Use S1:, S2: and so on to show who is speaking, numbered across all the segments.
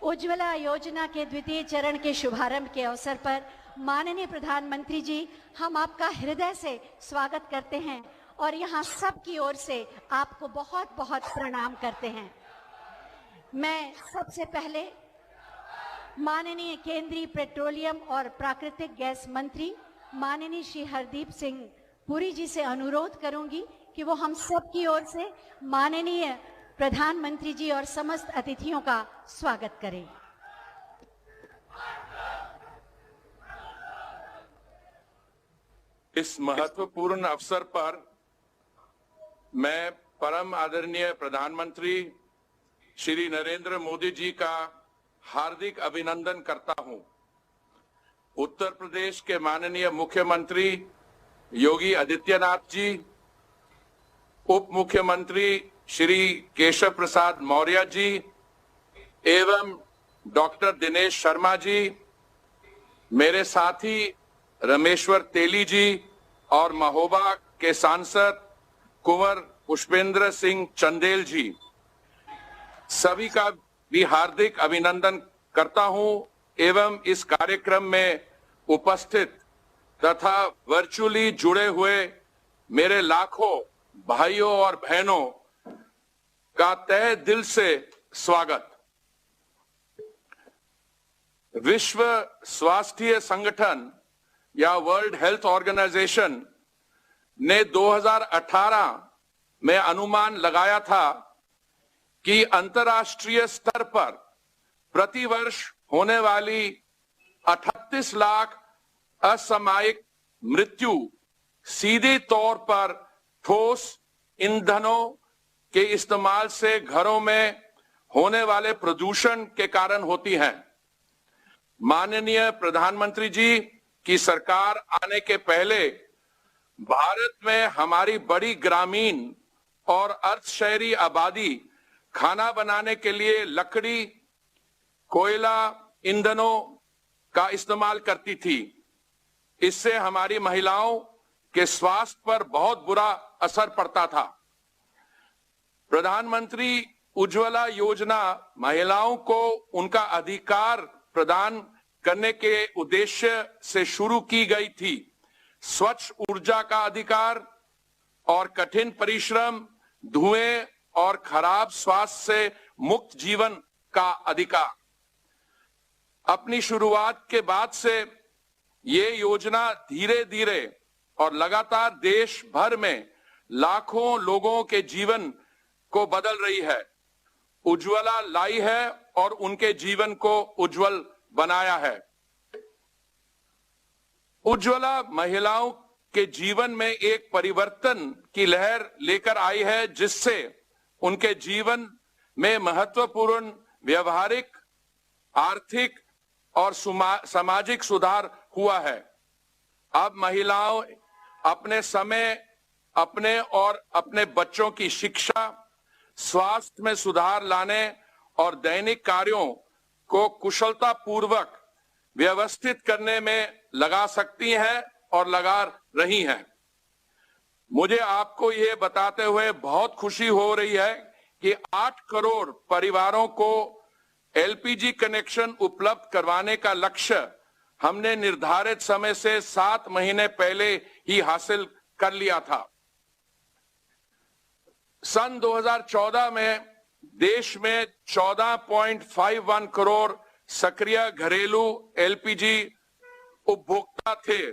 S1: उज्ज्वला योजना के द्वितीय चरण के शुभारंभ के अवसर पर माननीय प्रधानमंत्री जी, हम आपका हृदय से स्वागत करते हैं और यहाँ सब की ओर से आपको बहुत बहुत प्रणाम करते हैं। मैं सबसे पहले माननीय केंद्रीय पेट्रोलियम और प्राकृतिक गैस मंत्री माननीय श्री हरदीप सिंह पुरी जी से अनुरोध करूंगी कि वो हम सब की ओर से माननीय प्रधानमंत्री जी और समस्त अतिथियों का स्वागत करें।
S2: इस महत्वपूर्ण अवसर पर मैं परम आदरणीय प्रधानमंत्री श्री नरेंद्र मोदी जी का हार्दिक अभिनंदन करता हूं। उत्तर प्रदेश के माननीय मुख्यमंत्री योगी आदित्यनाथ जी, उप मुख्यमंत्री श्री केशव प्रसाद मौर्य जी एवं डॉक्टर दिनेश शर्मा जी, मेरे साथी रमेश्वर तेली जी और महोबा के सांसद कुंवर पुष्पेंद्र सिंह चंदेल जी, सभी का भी हार्दिक अभिनंदन करता हूं एवं इस कार्यक्रम में उपस्थित तथा वर्चुअली जुड़े हुए मेरे लाखों भाइयों और बहनों का तहे दिल से स्वागत। विश्व स्वास्थ्य संगठन या वर्ल्ड हेल्थ ऑर्गेनाइजेशन ने 2018 में अनुमान लगाया था कि अंतर्राष्ट्रीय स्तर पर प्रतिवर्ष होने वाली 38 लाख असामयिक मृत्यु सीधे तौर पर ठोस ईंधनों के इस्तेमाल से घरों में होने वाले प्रदूषण के कारण होती हैं। माननीय प्रधानमंत्री जी की सरकार आने के पहले भारत में हमारी बड़ी ग्रामीण और अर्ध शहरी आबादी खाना बनाने के लिए लकड़ी, कोयला, ईंधनों का इस्तेमाल करती थी। इससे हमारी महिलाओं के स्वास्थ्य पर बहुत बुरा असर पड़ता था। प्रधानमंत्री उज्ज्वला योजना महिलाओं को उनका अधिकार प्रदान करने के उद्देश्य से शुरू की गई थी। स्वच्छ ऊर्जा का अधिकार और कठिन परिश्रम, धुएं और खराब स्वास्थ्य से मुक्त जीवन का अधिकार। अपनी शुरुआत के बाद से ये योजना धीरे धीरे और लगातार देश भर में लाखों लोगों के जीवन को बदल रही है। उज्ज्वला लाई है और उनके जीवन को उज्जवल बनाया है। उज्ज्वला महिलाओं के जीवन में एक परिवर्तन की लहर लेकर आई है, जिससे उनके जीवन में महत्वपूर्ण व्यवहारिक, आर्थिक और सामाजिक सुधार हुआ है। अब महिलाओं अपने समय, अपने और अपने बच्चों की शिक्षा, स्वास्थ्य में सुधार लाने और दैनिक कार्यों को कुशलता पूर्वक व्यवस्थित करने में लगा सकती हैं और लगा रही हैं। मुझे आपको ये बताते हुए बहुत खुशी हो रही है कि 8 करोड़ परिवारों को एलपीजी कनेक्शन उपलब्ध करवाने का लक्ष्य हमने निर्धारित समय से 7 महीने पहले ही हासिल कर लिया था। सन 2014 में देश में 14.51 करोड़ सक्रिय घरेलू एलपीजी उपभोक्ता थे,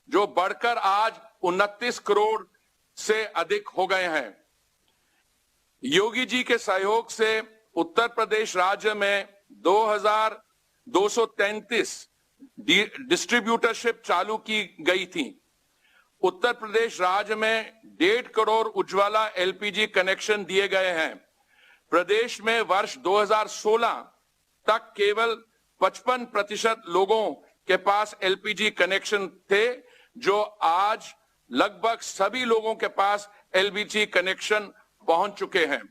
S2: जो बढ़कर आज 29 करोड़ से अधिक हो गए हैं। योगी जी के सहयोग से उत्तर प्रदेश राज्य में 2233 डिस्ट्रीब्यूटरशिप चालू की गई थी। उत्तर प्रदेश राज्य में 1.5 करोड़ उज्ज्वला एलपीजी कनेक्शन दिए गए हैं। प्रदेश में वर्ष 2016 तक केवल 55% लोगों के पास एलपीजी कनेक्शन थे, जो आज लगभग सभी लोगों के पास एलपीजी कनेक्शन पहुंच चुके हैं।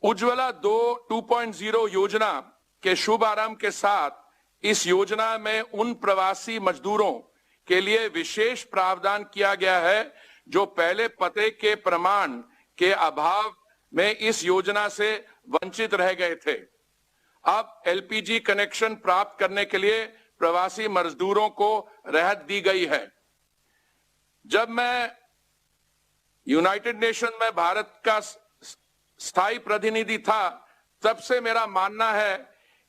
S2: उज्ज्वला 2.0 योजना के शुभारंभ के साथ इस योजना में उन प्रवासी मजदूरों के लिए विशेष प्रावधान किया गया है, जो पहले पते के प्रमाण के अभाव में इस योजना से वंचित रह गए थे। अब एलपीजी कनेक्शन प्राप्त करने के लिए प्रवासी मजदूरों को राहत दी गई है। जब मैं यूनाइटेड नेशन में भारत का स्थायी प्रतिनिधि था, तब से मेरा मानना है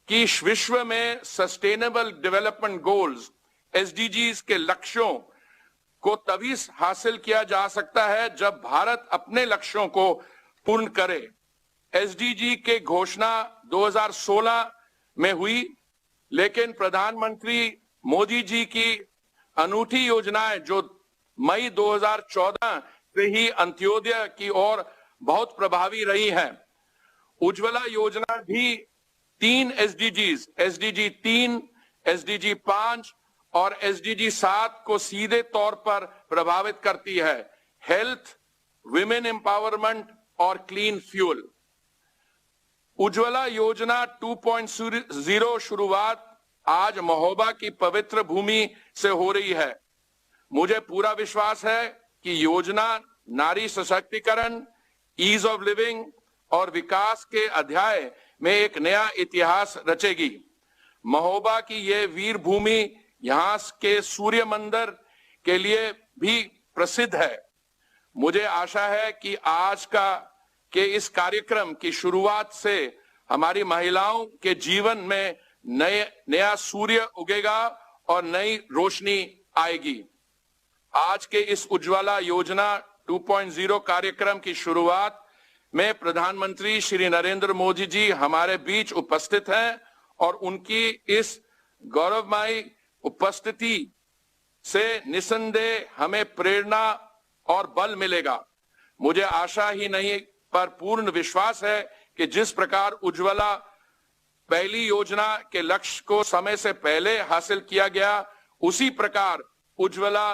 S2: कि विश्व में सस्टेनेबल डेवलपमेंट गोल्स एसडीजीज के लक्ष्यों को तभी हासिल किया जा सकता है जब भारत अपने लक्ष्यों को पूर्ण करे। एसडीजी के घोषणा 2016 में हुई, लेकिन प्रधानमंत्री मोदी जी की अनूठी योजनाएं जो मई 2014 से ही अंत्योदय की ओर बहुत प्रभावी रही हैं। उज्ज्वला योजना भी 3 एसडीजीज, एसडीजी 3, एसडीजी 5 और एसडीजी 7 को सीधे तौर पर प्रभावित करती है: हेल्थ, विमेन एम्पावरमेंट और क्लीन फ्यूल। उज्ज्वला योजना 2.0 शुरुआत आज महोबा की पवित्र भूमि से हो रही है। मुझे पूरा विश्वास है कि योजना नारी सशक्तिकरण, ईज ऑफ लिविंग और विकास के अध्याय में एक नया इतिहास रचेगी। महोबा की यह वीर भूमि यहां के सूर्य मंदिर के लिए भी प्रसिद्ध है। मुझे आशा है कि आज के इस कार्यक्रम की शुरुआत से हमारी महिलाओं के जीवन में नया सूर्य उगेगा और नई रोशनी आएगी। आज के इस उज्ज्वला योजना 2.0 कार्यक्रम की शुरुआत में प्रधानमंत्री श्री नरेंद्र मोदी जी हमारे बीच उपस्थित हैं और उनकी इस गौरवमयी उपस्थिति से निसंदेह हमें प्रेरणा और बल मिलेगा। मुझे आशा ही नहीं पर पूर्ण विश्वास है कि जिस प्रकार उज्ज्वला पहली योजना के लक्ष्य को समय से पहले हासिल किया गया, उसी प्रकार उज्ज्वला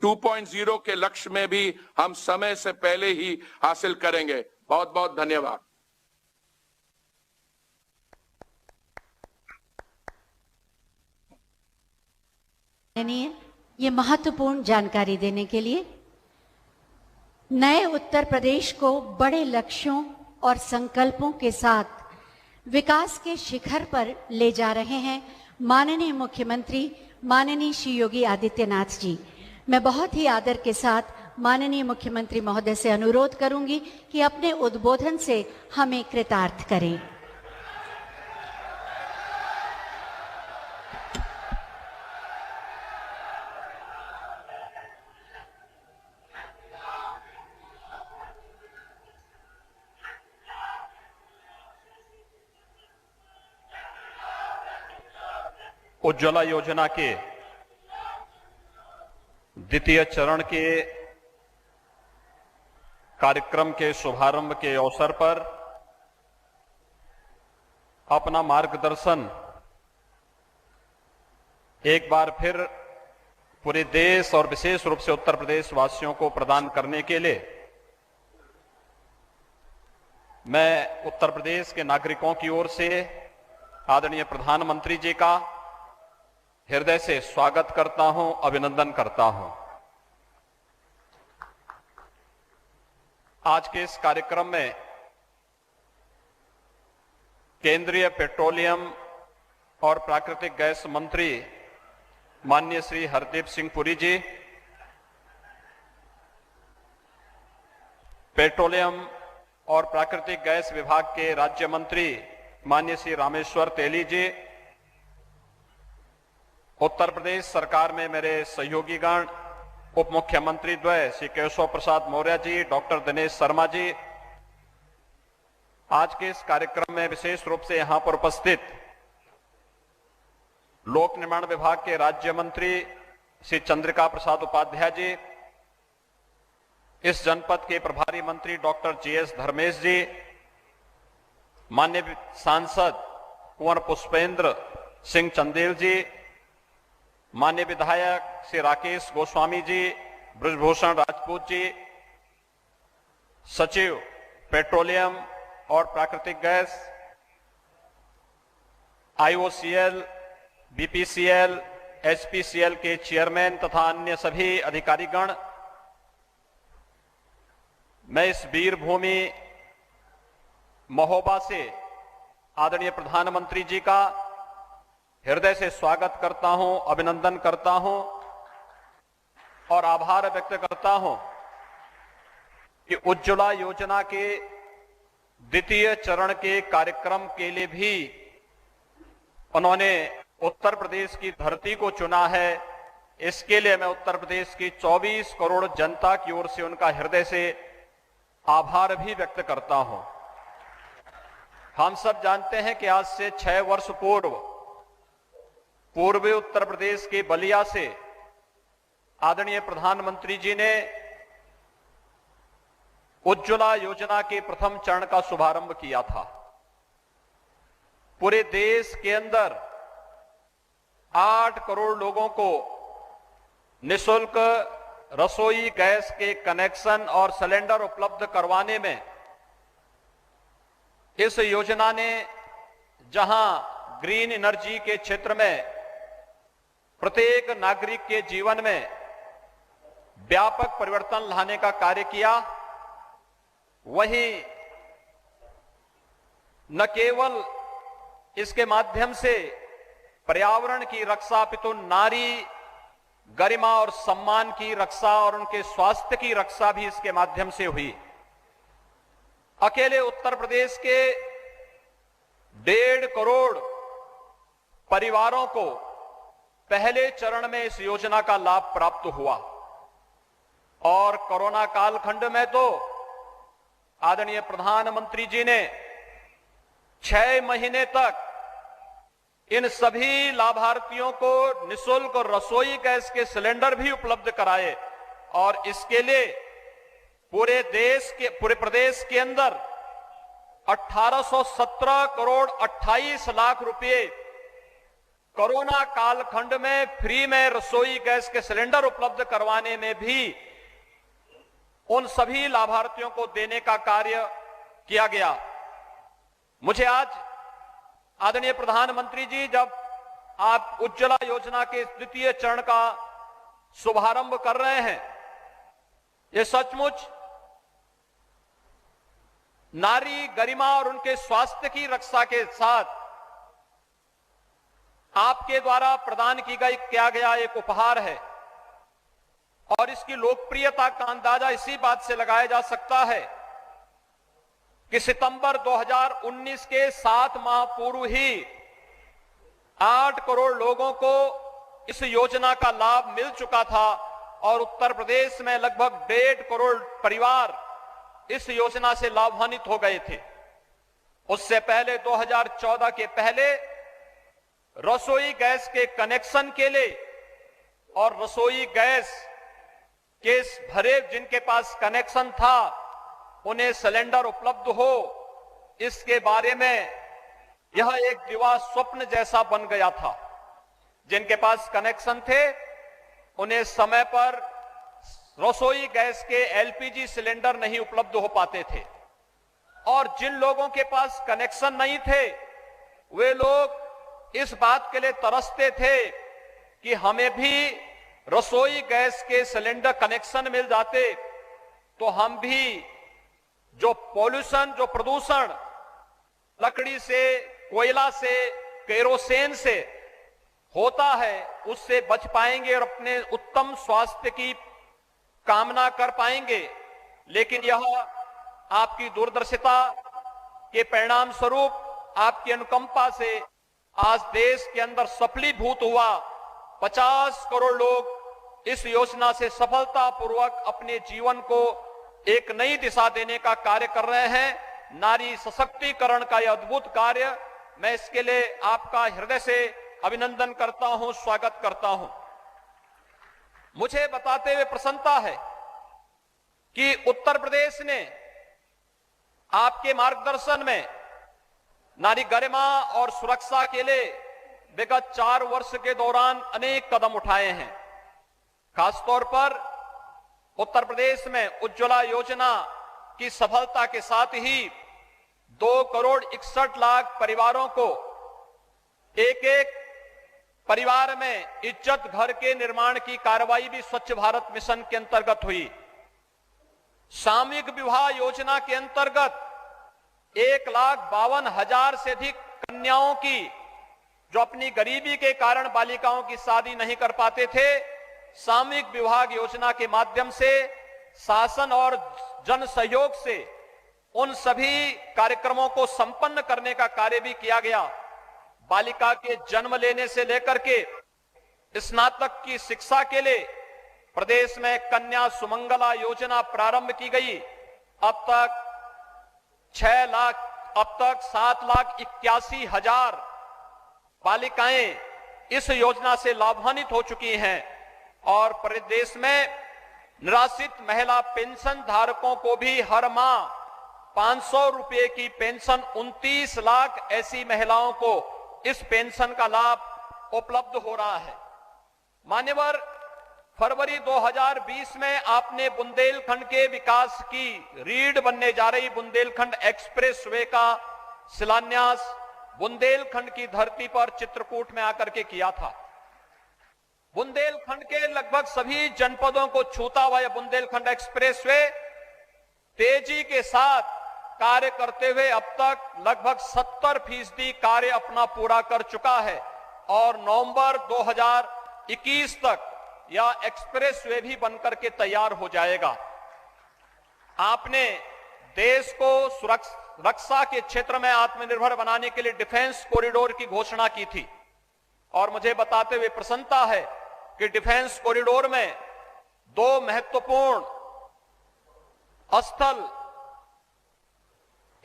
S2: 2.0 के लक्ष्य में भी हम समय से पहले ही हासिल करेंगे। बहुत बहुत धन्यवाद।
S1: ये महत्वपूर्ण जानकारी देने के लिए नए उत्तर प्रदेश को बड़े लक्ष्यों और संकल्पों के साथ विकास के शिखर पर ले जा रहे हैं माननीय मुख्यमंत्री माननीय श्री योगी आदित्यनाथ जी। मैं बहुत ही आदर के साथ माननीय मुख्यमंत्री महोदय से अनुरोध करूंगी कि अपने उद्बोधन से हमें कृतार्थ करें।
S3: उज्ज्वला योजना के द्वितीय चरण के कार्यक्रम के शुभारंभ के अवसर पर अपना मार्गदर्शन एक बार फिर पूरे देश और विशेष रूप से उत्तर प्रदेश वासियों को प्रदान करने के लिए मैं उत्तर प्रदेश के नागरिकों की ओर से आदरणीय प्रधानमंत्री जी का हृदय से स्वागत करता हूं, अभिनंदन करता हूं। आज के इस कार्यक्रम में केंद्रीय पेट्रोलियम और प्राकृतिक गैस मंत्री माननीय श्री हरदीप सिंह पुरी जी, पेट्रोलियम और प्राकृतिक गैस विभाग के राज्य मंत्री माननीय श्री रामेश्वर तेली जी, उत्तर प्रदेश सरकार में मेरे सहयोगीगण उप मुख्यमंत्री द्वय श्री केशव प्रसाद मौर्य जी, डॉक्टर दिनेश शर्मा जी, आज के इस कार्यक्रम में विशेष रूप से यहां पर उपस्थित लोक निर्माण विभाग के राज्य मंत्री श्री चंद्रिका प्रसाद उपाध्याय जी, इस जनपद के प्रभारी मंत्री डॉक्टर जीएस धर्मेश जी, माननीय सांसद कुंवर पुष्पेंद्र सिंह चंदेल जी, माननीय विधायक श्री राकेश गोस्वामी जी, ब्रजभूषण राजपूत जी, सचिव पेट्रोलियम और प्राकृतिक गैस, आईओसीएल, बीपीसीएल, एचपीसीएल के चेयरमैन तथा अन्य सभी अधिकारीगण, मैं इस वीर भूमि महोबा से आदरणीय प्रधानमंत्री जी का हृदय से स्वागत करता हूं, अभिनंदन करता हूं और आभार व्यक्त करता हूं कि उज्ज्वला योजना के द्वितीय चरण के कार्यक्रम के लिए भी उन्होंने उत्तर प्रदेश की धरती को चुना है। इसके लिए मैं उत्तर प्रदेश की 24 करोड़ जनता की ओर से उनका हृदय से आभार भी व्यक्त करता हूं। हम सब जानते हैं कि आज से 6 वर्ष पूर्वी उत्तर प्रदेश के बलिया से आदरणीय प्रधानमंत्री जी ने उज्ज्वला योजना के प्रथम चरण का शुभारंभ किया था। पूरे देश के अंदर 8 करोड़ लोगों को निःशुल्क रसोई गैस के कनेक्शन और सिलेंडर उपलब्ध करवाने में इस योजना ने जहां ग्रीन एनर्जी के क्षेत्र में प्रत्येक नागरिक के जीवन में व्यापक परिवर्तन लाने का कार्य किया, वहीं न केवल इसके माध्यम से पर्यावरण की रक्षा अपितु नारी गरिमा और सम्मान की रक्षा और उनके स्वास्थ्य की रक्षा भी इसके माध्यम से हुई। अकेले उत्तर प्रदेश के 1.5 करोड़ परिवारों को पहले चरण में इस योजना का लाभ प्राप्त हुआ और कोरोना कालखंड में तो आदरणीय प्रधानमंत्री जी ने 6 महीने तक इन सभी लाभार्थियों को निःशुल्क रसोई गैस के सिलेंडर भी उपलब्ध कराए और इसके लिए पूरे प्रदेश के अंदर 1817 करोड़ 28 लाख रुपए कोरोना कालखंड में फ्री में रसोई गैस के सिलेंडर उपलब्ध करवाने में भी उन सभी लाभार्थियों को देने का कार्य किया गया। मुझे आज आदरणीय प्रधानमंत्री जी, जब आप उज्ज्वला योजना के द्वितीय चरण का शुभारंभ कर रहे हैं, ये सचमुच नारी गरिमा और उनके स्वास्थ्य की रक्षा के साथ आपके द्वारा प्रदान किया गया एक उपहार है और इसकी लोकप्रियता का अंदाजा इसी बात से लगाया जा सकता है कि सितंबर 2019 के 7 माह पूर्व ही 8 करोड़ लोगों को इस योजना का लाभ मिल चुका था और उत्तर प्रदेश में लगभग 1.5 करोड़ परिवार इस योजना से लाभान्वित हो गए थे। उससे पहले 2014 के पहले रसोई गैस के कनेक्शन के लिए और रसोई गैस के भरे जिनके पास कनेक्शन था उन्हें सिलेंडर उपलब्ध हो, इसके बारे में यह एक दिवा स्वप्न जैसा बन गया था। जिनके पास कनेक्शन थे उन्हें समय पर रसोई गैस के एलपीजी सिलेंडर नहीं उपलब्ध हो पाते थे और जिन लोगों के पास कनेक्शन नहीं थे वे लोग इस बात के लिए तरसते थे कि हमें भी रसोई गैस के सिलेंडर कनेक्शन मिल जाते तो हम भी जो प्रदूषण लकड़ी से, कोयला से, केरोसिन से होता है उससे बच पाएंगे और अपने उत्तम स्वास्थ्य की कामना कर पाएंगे। लेकिन यह आपकी दूरदर्शिता के परिणाम स्वरूप आपकी अनुकंपा से आज देश के अंदर सफलीभूत हुआ। 50 करोड़ लोग इस योजना से सफलतापूर्वक अपने जीवन को एक नई दिशा देने का कार्य कर रहे हैं। नारी सशक्तिकरण का यह अद्भुत कार्य, मैं इसके लिए आपका हृदय से अभिनंदन करता हूं, स्वागत करता हूं। मुझे बताते हुए प्रसन्नता है कि उत्तर प्रदेश ने आपके मार्गदर्शन में नारी गरिमा और सुरक्षा के लिए विगत 4 वर्ष के दौरान अनेक कदम उठाए हैं। खासतौर पर उत्तर प्रदेश में उज्ज्वला योजना की सफलता के साथ ही 2 करोड़ 61 लाख परिवारों को एक परिवार में इज्जत घर के निर्माण की कार्रवाई भी स्वच्छ भारत मिशन के अंतर्गत हुई। सामूहिक विवाह योजना के अंतर्गत 1,52,000 से अधिक कन्याओं की जो अपनी गरीबी के कारण बालिकाओं की शादी नहीं कर पाते थे, सामूहिक विवाह योजना के माध्यम से शासन और जन सहयोग से उन सभी कार्यक्रमों को संपन्न करने का कार्य भी किया गया। बालिका के जन्म लेने से लेकर के स्नातक की शिक्षा के लिए प्रदेश में कन्या सुमंगला योजना प्रारंभ की गई। अब तक 7,81,000 बालिकाएं इस योजना से लाभान्वित हो चुकी हैं और प्रदेश में निराश्रित महिला पेंशन धारकों को भी हर माह 500 रुपए की पेंशन 29 लाख ऐसी महिलाओं को इस पेंशन का लाभ उपलब्ध हो रहा है। मान्यवर, फरवरी 2020 में आपने बुंदेलखंड के विकास की रीढ़ बनने जा रही बुंदेलखंड एक्सप्रेसवे का शिलान्यास बुंदेलखंड की धरती पर चित्रकूट में आकर के किया था। बुंदेलखंड के लगभग सभी जनपदों को छूता हुआ यह बुंदेलखंड एक्सप्रेसवे तेजी के साथ कार्य करते हुए अब तक लगभग 70% कार्य अपना पूरा कर चुका है और नवंबर 2021 तक यह एक्सप्रेसवे भी बनकर के तैयार हो जाएगा। आपने देश को रक्षा के क्षेत्र में आत्मनिर्भर बनाने के लिए डिफेंस कॉरिडोर की घोषणा की थी और मुझे बताते हुए प्रसन्नता है कि डिफेंस कॉरिडोर में 2 महत्वपूर्ण स्थल,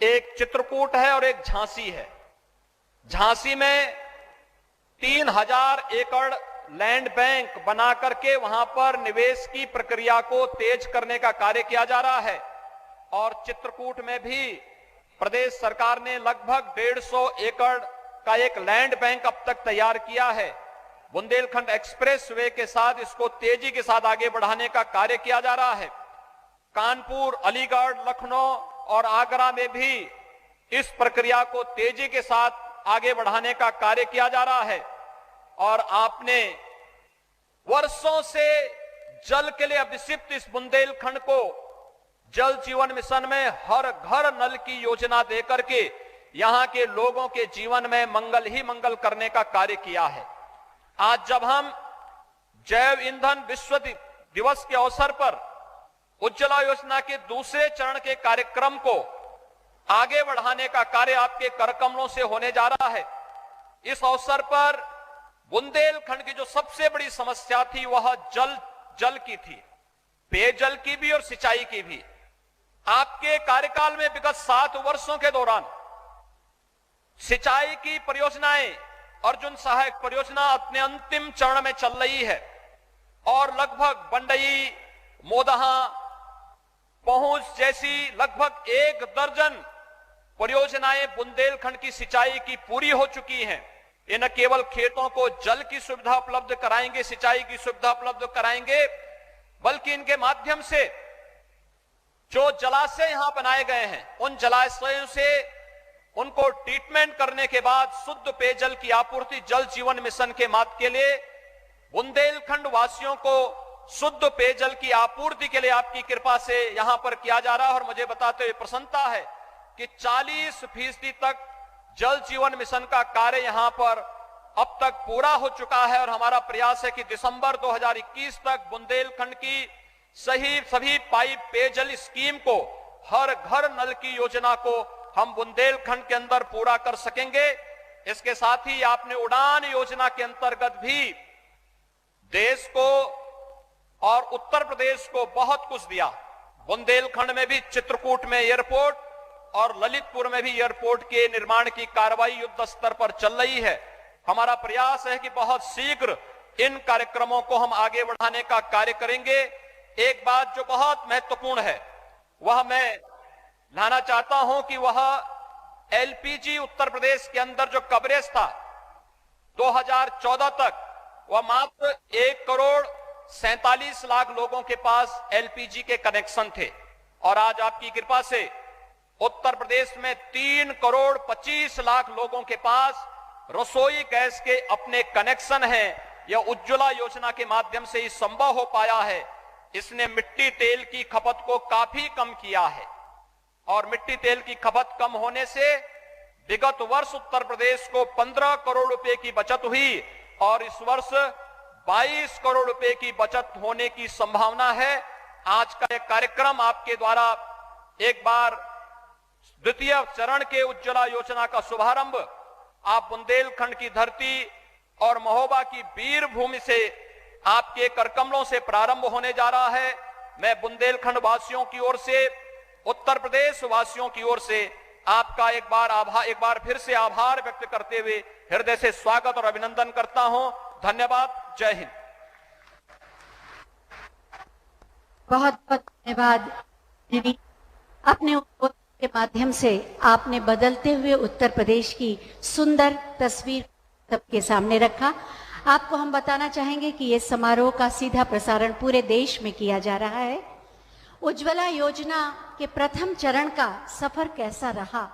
S3: एक चित्रकूट है और एक झांसी है। झांसी में 3000 एकड़ लैंड बैंक बना करके वहां पर निवेश की प्रक्रिया को तेज करने का कार्य किया जा रहा है और चित्रकूट में भी प्रदेश सरकार ने लगभग 150 एकड़ का एक लैंड बैंक अब तक तैयार किया है। बुंदेलखंड एक्सप्रेसवे के साथ इसको तेजी के साथ आगे बढ़ाने का कार्य किया जा रहा है। कानपुर, अलीगढ़, लखनऊ और आगरा में भी इस प्रक्रिया को तेजी के साथ आगे बढ़ाने का कार्य किया जा रहा है और आपने वर्षों से जल के लिए अभिषिक्त इस बुंदेलखंड को जल जीवन मिशन में हर घर नल की योजना देकर के यहां के लोगों के जीवन में मंगल ही मंगल करने का कार्य किया है। आज जब हम जैव ईंधन विश्व दिवस के अवसर पर उज्ज्वला योजना के दूसरे चरण के कार्यक्रम को आगे बढ़ाने का कार्य आपके करकमलों से होने जा रहा है, इस अवसर पर बुंदेलखंड की जो सबसे बड़ी समस्या थी वह जल की थी, पेयजल की भी और सिंचाई की भी। आपके कार्यकाल में विगत 7 वर्षों के दौरान सिंचाई की परियोजनाएं अर्जुन सहायक परियोजना अपने अंतिम चरण में चल रही है और लगभग बंडई, मोदहा, पहुंच जैसी लगभग 1 दर्जन परियोजनाएं बुंदेलखंड की सिंचाई की पूरी हो चुकी हैं। ये न केवल खेतों को जल की सुविधा उपलब्ध कराएंगे, सिंचाई की सुविधा उपलब्ध कराएंगे, बल्कि इनके माध्यम से जो जलाशय यहां बनाए गए हैं उन जलाशयों से उनको ट्रीटमेंट करने के बाद शुद्ध पेयजल की आपूर्ति जल जीवन मिशन के माध्यम के लिए बुंदेलखंड वासियों को शुद्ध पेयजल की आपूर्ति के लिए आपकी कृपा से यहां पर किया जा रहा है और मुझे बताते हुए प्रसन्नता है कि 40% तक जल जीवन मिशन का कार्य यहां पर अब तक पूरा हो चुका है और हमारा प्रयास है कि दिसंबर 2021 तक बुंदेलखंड की सभी पाइप पेयजल स्कीम को हर घर नल की योजना को हम बुंदेलखंड के अंदर पूरा कर सकेंगे। इसके साथ ही आपने उड़ान योजना के अंतर्गत भी देश को और उत्तर प्रदेश को बहुत कुछ दिया। बुंदेलखंड में भी चित्रकूट में एयरपोर्ट और ललितपुर में भी एयरपोर्ट के निर्माण की कार्रवाई युद्ध स्तर पर चल रही है। हमारा प्रयास है कि बहुत शीघ्र इन कार्यक्रमों को हम आगे बढ़ाने का कार्य करेंगे। एक बात जो बहुत महत्वपूर्ण है वह मैं लाना चाहता हूं कि वह एलपीजी उत्तर प्रदेश के अंदर जो कवरेज था 2014 तक वह मात्र 1,47,00,000 लोगों के पास एलपीजी के कनेक्शन थे और आज आपकी कृपा से उत्तर प्रदेश में 3,25,00,000 लोगों के पास रसोई गैस के अपने कनेक्शन हैं। यह उज्ज्वला योजना के माध्यम से ही संभव हो पाया है। इसने मिट्टी तेल की खपत को काफी कम किया है और मिट्टी तेल की खपत कम होने से विगत वर्ष उत्तर प्रदेश को 15 करोड़ रुपए की बचत हुई और इस वर्ष 22 करोड़ रुपए की बचत होने की संभावना है। आज का यह कार्यक्रम आपके द्वारा एक बार द्वितीय चरण के उज्ज्वला योजना का शुभारंभ आप बुंदेलखंड की धरती और महोबा की वीर भूमि से आपके करकमलों से प्रारंभ होने जा रहा है। मैं बुंदेलखंड वासियों की ओर से, उत्तर प्रदेश वासियों की ओर से आपका एक बार फिर से आभार व्यक्त करते हुए हृदय से स्वागत और अभिनंदन करता हूं। धन्यवाद। जय हिंद।
S1: बहुत बहुत धन्यवाद। अपने उद्बोधन के माध्यम से आपने बदलते हुए उत्तर प्रदेश की सुंदर तस्वीर सबके सामने रखा। आपको हम बताना चाहेंगे कि ये समारोह का सीधा प्रसारण पूरे देश में किया जा रहा है। उज्ज्वला योजना के प्रथम चरण का सफर कैसा रहा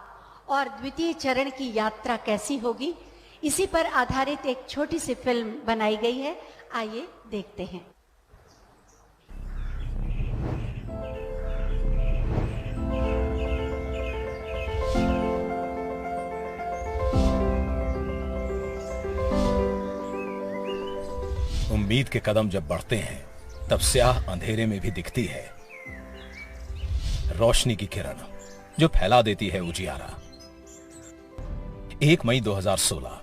S1: और द्वितीय चरण की यात्रा कैसी होगी, इसी पर आधारित एक छोटी सी फिल्म बनाई गई है। आइए देखते हैं।
S4: उम्मीद के कदम जब बढ़ते हैं तब स्याह अंधेरे में भी दिखती है रोशनी की किरण जो फैला देती है उजियारा। 1 मई 2016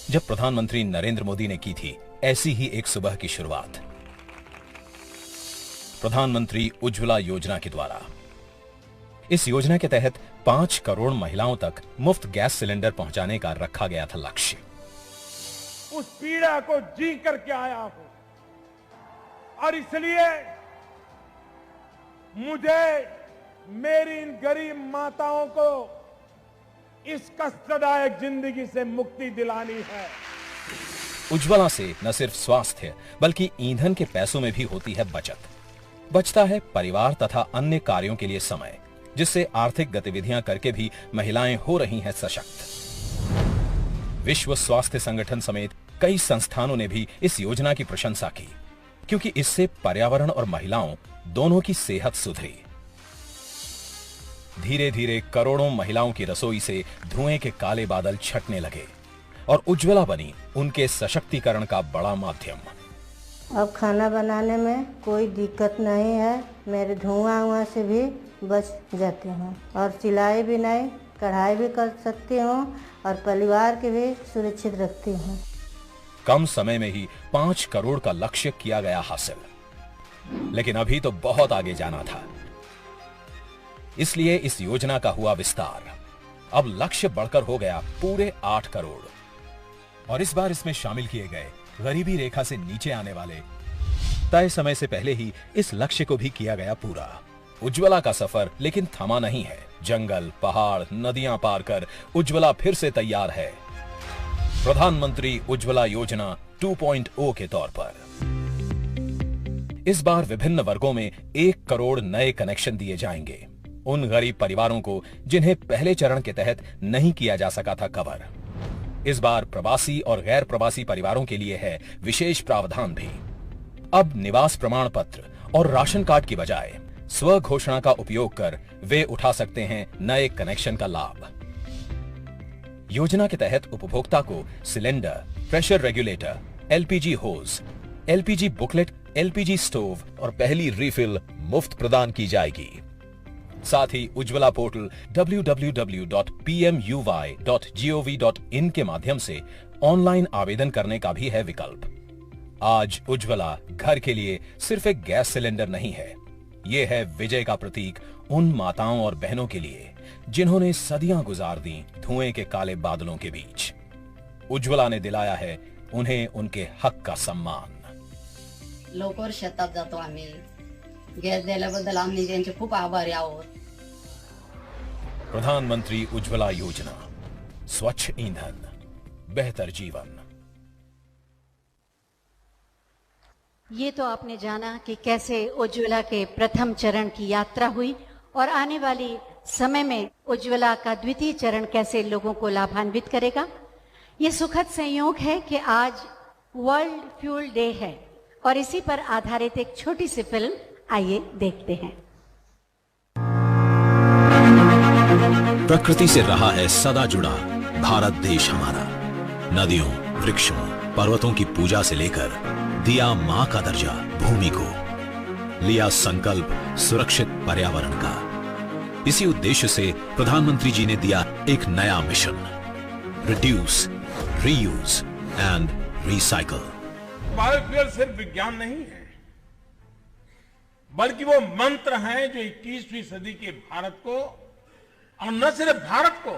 S4: जब प्रधानमंत्री नरेंद्र मोदी ने की थी ऐसी ही एक सुबह की शुरुआत प्रधानमंत्री उज्ज्वला योजना के द्वारा। इस योजना के तहत 5 करोड़ महिलाओं तक मुफ्त गैस सिलेंडर पहुंचाने का रखा गया था लक्ष्य।
S5: उस पीड़ा को जी करके आया हूं और इसलिए मुझे मेरी इन गरीब माताओं को इस कष्टदायक जिंदगी से मुक्ति दिलानी है।
S4: उज्ज्वला से न सिर्फ स्वास्थ्य बल्कि ईंधन के पैसों में भी होती है बचत। बचता है परिवार तथा अन्य कार्यों के लिए समय, जिससे आर्थिक गतिविधियां करके भी महिलाएं हो रही हैं सशक्त। विश्व स्वास्थ्य संगठन समेत कई संस्थानों ने भी इस योजना की प्रशंसा की, क्योंकि इससे पर्यावरण और महिलाओं दोनों की सेहत सुधरी। धीरे धीरे करोड़ों महिलाओं की रसोई से धुएं के काले बादल छटने लगे और उज्ज्वला बनी उनके सशक्तिकरण का बड़ा माध्यम।
S6: अब खाना बनाने में कोई दिक्कत नहीं है। मेरे धुआं से भी बच जाती हूँ और सिलाई भी नहीं, कढ़ाई भी कर सकती हूँ और परिवार के भी सुरक्षित रखती हूँ।
S4: कम समय में ही 5 करोड़ का लक्ष्य किया गया हासिल, लेकिन अभी तो बहुत आगे जाना था। इसलिए इस योजना का हुआ विस्तार। अब लक्ष्य बढ़कर हो गया पूरे 8 करोड़ और इस बार इसमें शामिल किए गए गरीबी रेखा से नीचे आने वाले। तय समय से पहले ही इस लक्ष्य को भी किया गया पूरा। उज्ज्वला का सफर लेकिन थमा नहीं है। जंगल, पहाड़, नदियां पार कर उज्ज्वला फिर से तैयार है प्रधानमंत्री उज्ज्वला योजना 2.0 के तौर पर। इस बार विभिन्न वर्गों में 1 करोड़ नए कनेक्शन दिए जाएंगे उन गरीब परिवारों को जिन्हें पहले चरण के तहत नहीं किया जा सका था कवर। इस बार प्रवासी और गैर प्रवासी परिवारों के लिए है विशेष प्रावधान भी। अब निवास प्रमाण पत्र और राशन कार्ड की बजाय स्व घोषणा का उपयोग कर वे उठा सकते हैं नए कनेक्शन का लाभ। योजना के तहत उपभोक्ता को सिलेंडर, प्रेशर रेगुलेटर, एलपीजी होज, एलपीजी बुकलेट, एलपीजी स्टोव और पहली रिफिल मुफ्त प्रदान की जाएगी। साथ ही उज्ज्वला पोर्टल www.pmuy.gov.in के माध्यम से ऑनलाइन आवेदन करने का भी है विकल्प। आज उज्ज्वला घर के लिए सिर्फ एक गैस सिलेंडर नहीं है, ये है विजय का प्रतीक उन माताओं और बहनों के लिए जिन्होंने सदियां गुजार दी धुएं के काले बादलों के बीच। उज्ज्वला ने दिलाया है उन्हें उनके हक का सम्मान।
S7: लवकर शेतात जातो आम्ही, गॅस दिल्याबद्दल आम्ही त्यांचे खूप आभारी आहोत।
S4: प्रधानमंत्री उज्ज्वला योजना, स्वच्छ ईंधन, बेहतर जीवन।
S1: ये तो आपने जाना कि कैसे उज्ज्वला के प्रथम चरण की यात्रा हुई और आने वाली समय में उज्ज्वला का द्वितीय चरण कैसे लोगों को लाभान्वित करेगा। ये सुखद संयोग है कि आज वर्ल्ड फ्यूल डे है और इसी पर आधारित एक छोटी सी फिल्म आइए देखते हैं।
S4: प्रकृति से रहा है सदा जुड़ा भारत देश हमारा। नदियों, वृक्षों, पर्वतों की पूजा से लेकर दिया मां का दर्जा भूमि को, लिया संकल्प सुरक्षित पर्यावरण का। इसी उद्देश्य से प्रधानमंत्री जी ने दिया एक नया mission, reduce, reuse and recycle.
S5: Biofuel सिर्फ विज्ञान नहीं है, बल्कि वो मंत्र है जो 21वीं सदी के भारत को, और न सिर्फ भारत को,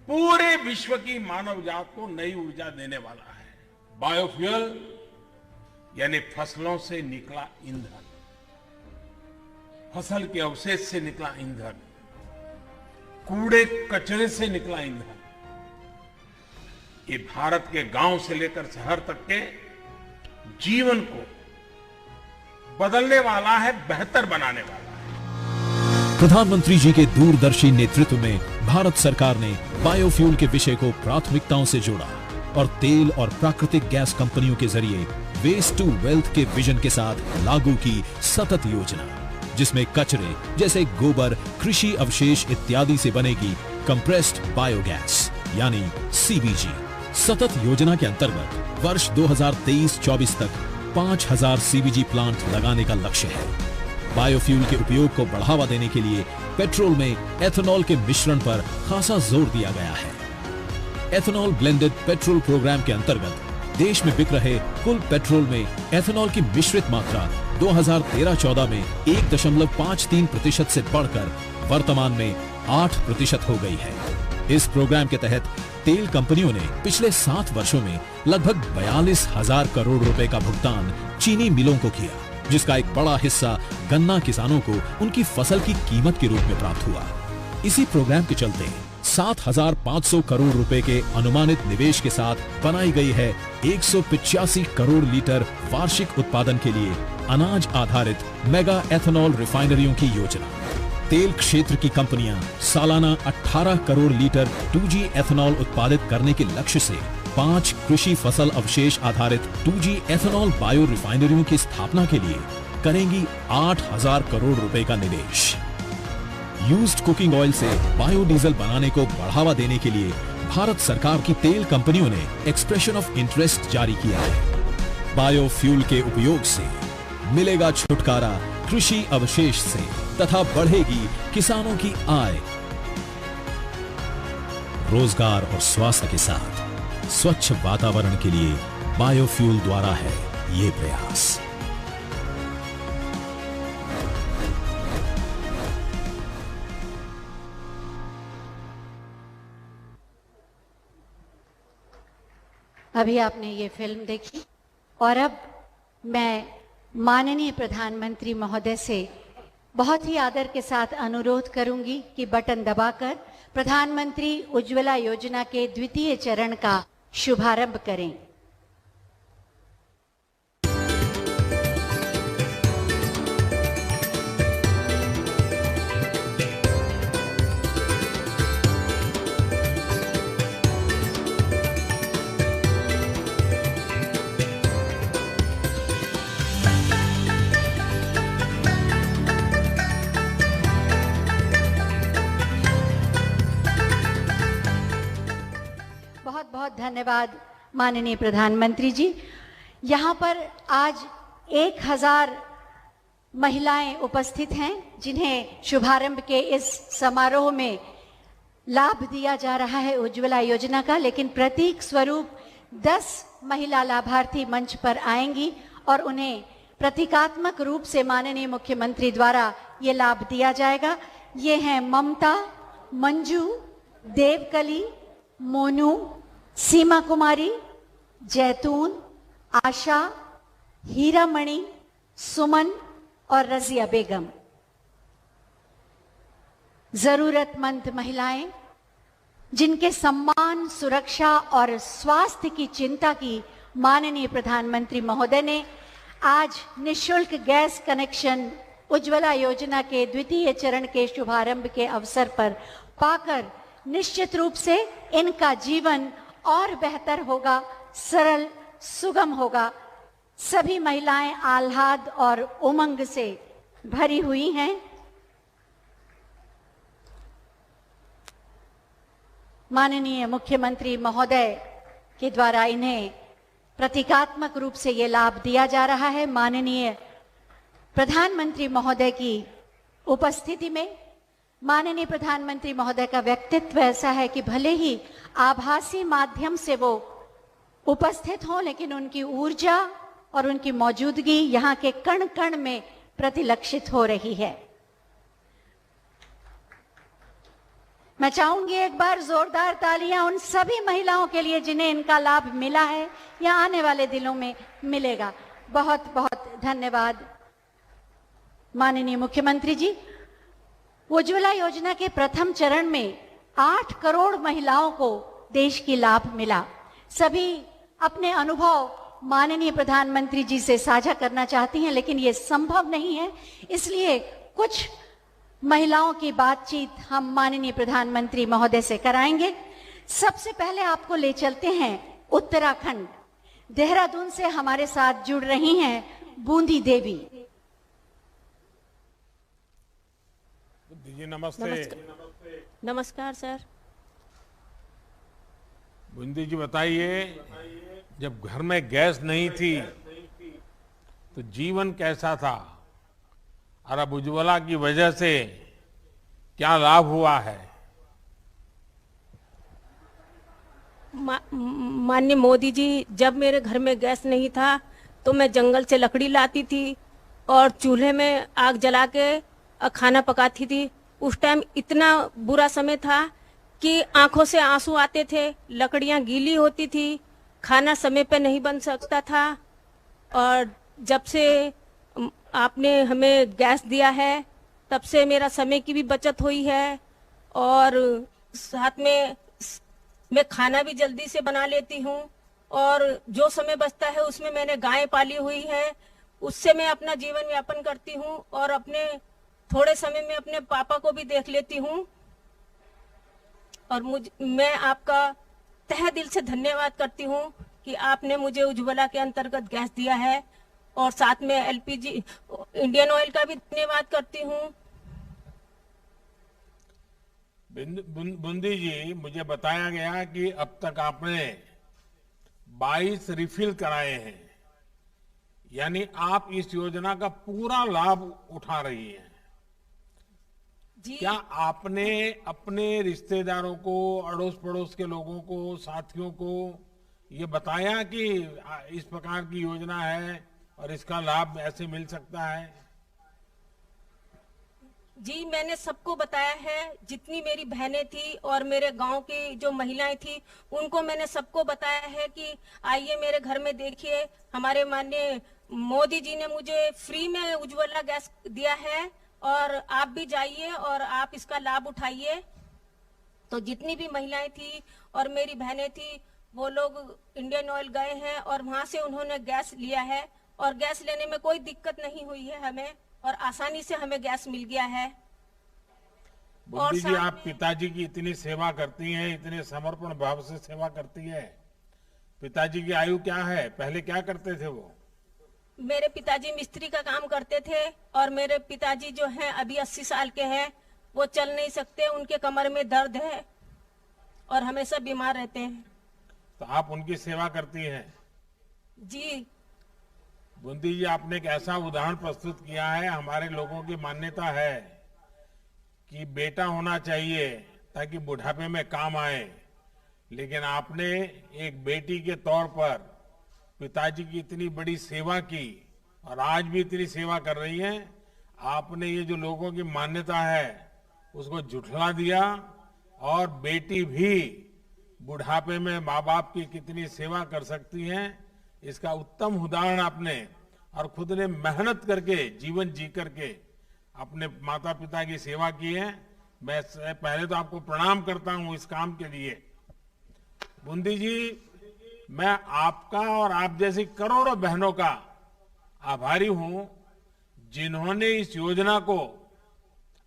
S5: पूरे विश्व की मानव जात को नई ऊर्जा देने वाला है। बायोफ्यूल यानी फसलों से निकला ईंधन, फसल के अवशेष से निकला ईंधन, कूड़े कचरे से निकला ईंधन, ये भारत के गांव से लेकर शहर तक के जीवन को बदलने वाला है, बेहतर बनाने वाला है।
S4: प्रधानमंत्री जी के दूरदर्शी नेतृत्व में भारत सरकार ने बायोफ्यूल के विषय को प्राथमिकताओं से जोड़ा और तेल और प्राकृतिक गैस कंपनियों के जरिए वेस्ट टू वेल्थ के विजन के साथ लागू की सतत योजना, जिसमें कचरे जैसे गोबर, कृषि अवशेष इत्यादि से बनेगी कंप्रेस्ड बायोगैस यानी सीबीजी। सतत योजना के अंतर्गत वर्ष 2023-24 तक 5000 सीबीजी प्लांट लगाने का लक्ष्य है। बायोफ्यूल के उपयोग को बढ़ावा देने के लिए पेट्रोल में एथेनॉल के मिश्रण पर खासा जोर दिया गया है। एथेनॉल ब्लेंडेड पेट्रोल प्रोग्राम के अंतर्गत देश में बिक रहे कुल पेट्रोल में एथेनॉल की मिश्रित मात्रा 2013-14 में 1.53% से बढ़कर वर्तमान में 8% हो गई है। इस प्रोग्राम के तहत तेल कंपनियों ने पिछले 7 वर्षों में लगभग 42,000 करोड़ रुपए का भुगतान चीनी मिलों को किया, जिसका एक बड़ा हिस्सा गन्ना किसानों को उनकी फसल की कीमत के रूप में प्राप्त हुआ। इसी प्रोग्राम के चलते 7,500 करोड़ रुपए के अनुमानित निवेश के साथ बनाई गई है 185 करोड़ लीटर वार्षिक उत्पादन के लिए अनाज आधारित मेगा एथेनॉल रिफाइनरियों की योजना। तेल क्षेत्र की कंपनियां सालाना 18 करोड़ लीटर 2G एथेनॉल उत्पादित करने के लक्ष्य से 5 कृषि फसल अवशेष आधारित 2G एथेनॉल बायो रिफाइनरियों की स्थापना के लिए करेंगी 8,000 करोड़ रुपए का निवेश। यूज्ड कुकिंग ऑयल से बायोडीजल बनाने को बढ़ावा देने के लिए भारत सरकार की तेल कंपनियों ने एक्सप्रेशन ऑफ इंटरेस्ट जारी किया है। बायोफ्यूल के उपयोग से मिलेगा छुटकारा कृषि अवशेष से तथा बढ़ेगी किसानों की आय। रोजगार और स्वास्थ्य के साथ स्वच्छ वातावरण के लिए बायोफ्यूल द्वारा है ये प्रयास।
S1: अभी आपने ये फिल्म देखी और अब मैं माननीय प्रधानमंत्री महोदय से बहुत ही आदर के साथ अनुरोध करूंगी कि बटन दबाकर प्रधानमंत्री उज्ज्वला योजना के द्वितीय चरण का शुभारंभ करें। बहुत बहुत धन्यवाद माननीय प्रधानमंत्री जी। यहाँ पर आज 1000 महिलाएं उपस्थित हैं जिन्हें शुभारंभ के इस समारोह में लाभ दिया जा रहा है उज्ज्वला योजना का, लेकिन प्रतीक स्वरूप 10 महिला लाभार्थी मंच पर आएंगी और उन्हें प्रतीकात्मक रूप से माननीय मुख्यमंत्री द्वारा ये लाभ दिया जाएगा। ये हैं ममता, मंजू, देवकली, मोनू, सीमा कुमारी, जैतून, आशा, हीरामणि, सुमन और रजिया बेगम। जरूरतमंद महिलाएं जिनके सम्मान, सुरक्षा और स्वास्थ्य की चिंता की माननीय प्रधानमंत्री महोदय ने आज निःशुल्क गैस कनेक्शन उज्ज्वला योजना के द्वितीय चरण के शुभारंभ के अवसर पर पाकर निश्चित रूप से इनका जीवन और बेहतर होगा, सरल, सुगम होगा। सभी महिलाएं आह्लाद और उमंग से भरी हुई हैं। माननीय मुख्यमंत्री महोदय के द्वारा इन्हें प्रतीकात्मक रूप से ये लाभ दिया जा रहा है। माननीय प्रधानमंत्री महोदय की उपस्थिति में माननीय प्रधानमंत्री महोदय का व्यक्तित्व ऐसा है कि भले ही आभासी माध्यम से वो उपस्थित हों, लेकिन उनकी ऊर्जा और उनकी मौजूदगी यहाँ के कण कण में प्रतिलक्षित हो रही है। मैं चाहूंगी एक बार जोरदार तालियां उन सभी महिलाओं के लिए जिन्हें इनका लाभ मिला है या आने वाले दिनों में मिलेगा। बहुत बहुत धन्यवाद माननीय मुख्यमंत्री जी। उज्ज्वला योजना के प्रथम चरण में 8 करोड़ महिलाओं को देश की लाभ मिला। सभी अपने अनुभव माननीय प्रधानमंत्री जी से साझा करना चाहती हैं, लेकिन ये संभव नहीं है, इसलिए कुछ महिलाओं की बातचीत हम माननीय प्रधानमंत्री महोदय से कराएंगे। सबसे पहले आपको ले चलते हैं उत्तराखंड, देहरादून से हमारे साथ जुड़ रही हैं बूंदी देवी।
S5: जी नमस्ते।
S8: नमस्कार सर।
S5: बूंदी जी बताइए, जब घर में गैस नहीं थी तो जीवन कैसा था, और अब उज्ज्वला की वजह से क्या लाभ हुआ है?
S8: माननीय मोदी जी, जब मेरे घर में गैस नहीं था तो मैं जंगल से लकड़ी लाती थी और चूल्हे में आग जला के खाना पकाती थी। उस टाइम इतना बुरा समय था कि आंखों से आंसू आते थे, लकड़ियां गीली होती थी, खाना समय पे नहीं बन सकता था। और जब से आपने हमें गैस दिया है तब से मेरा समय की भी बचत हुई है, और साथ में मैं खाना भी जल्दी से बना लेती हूँ, और जो समय बचता है उसमें मैंने गाय पाली हुई है, उससे मैं अपना जीवन यापन करती हूँ, और अपने थोड़े समय में अपने पापा को भी देख लेती हूँ। और मैं आपका तहे दिल से धन्यवाद करती हूँ कि आपने मुझे उज्ज्वला के अंतर्गत गैस दिया है, और साथ में एलपीजी इंडियन ऑयल का भी धन्यवाद करती हूँ।
S5: बूंदी जी, मुझे बताया गया कि अब तक आपने 22 रिफिल कराए हैं, यानी आप इस योजना का पूरा लाभ उठा रही हैं।
S8: जी।
S5: क्या आपने अपने रिश्तेदारों को, अड़ोस पड़ोस के लोगों को, साथियों को ये बताया कि इस प्रकार की योजना है और इसका लाभ ऐसे मिल सकता है?
S8: जी, मैंने सबको बताया है। जितनी मेरी बहनें थी और मेरे गांव की जो महिलाएं थी उनको मैंने सबको बताया है कि आइए मेरे घर में देखिए, हमारे माननीय मोदी जी ने मुझे फ्री में उज्ज्वला गैस दिया है, और आप भी जाइए और आप इसका लाभ उठाइए। तो जितनी भी महिलाएं थी और मेरी बहनें थी वो लोग इंडियन ऑयल गए हैं और वहां से उन्होंने गैस लिया है, और गैस लेने में कोई दिक्कत नहीं हुई है हमें, और आसानी से हमें गैस मिल गया है।
S5: बूंदी जी, आप पिताजी की इतनी सेवा करती हैं, इतने समर्पण भाव से सेवा करती है। पिताजी की आयु क्या है, पहले क्या करते थे वो?
S8: मेरे पिताजी मिस्त्री का काम करते थे, और मेरे पिताजी जो हैं अभी 80 साल के हैं, वो चल नहीं सकते, उनके कमर में दर्द है और हमेशा बीमार रहते हैं।
S5: तो आप उनकी सेवा करती हैं?
S8: जी।
S5: बूंदी जी, आपने एक ऐसा उदाहरण प्रस्तुत किया है। हमारे लोगों की मान्यता है कि बेटा होना चाहिए ताकि बुढ़ापे में काम आए, लेकिन आपने एक बेटी के तौर पर पिताजी की इतनी बड़ी सेवा की और आज भी इतनी सेवा कर रही हैं। आपने ये जो लोगों की मान्यता है उसको झुठला दिया, और बेटी भी बुढ़ापे में माँ बाप की कितनी सेवा कर सकती हैं, इसका उत्तम उदाहरण आपने, और खुद ने मेहनत करके जीवन जी करके अपने माता पिता की सेवा की है। मैं पहले तो आपको प्रणाम करता हूं इस काम के लिए। बूंदी जी, मैं आपका और आप जैसी करोड़ों बहनों का आभारी हूं जिन्होंने इस योजना को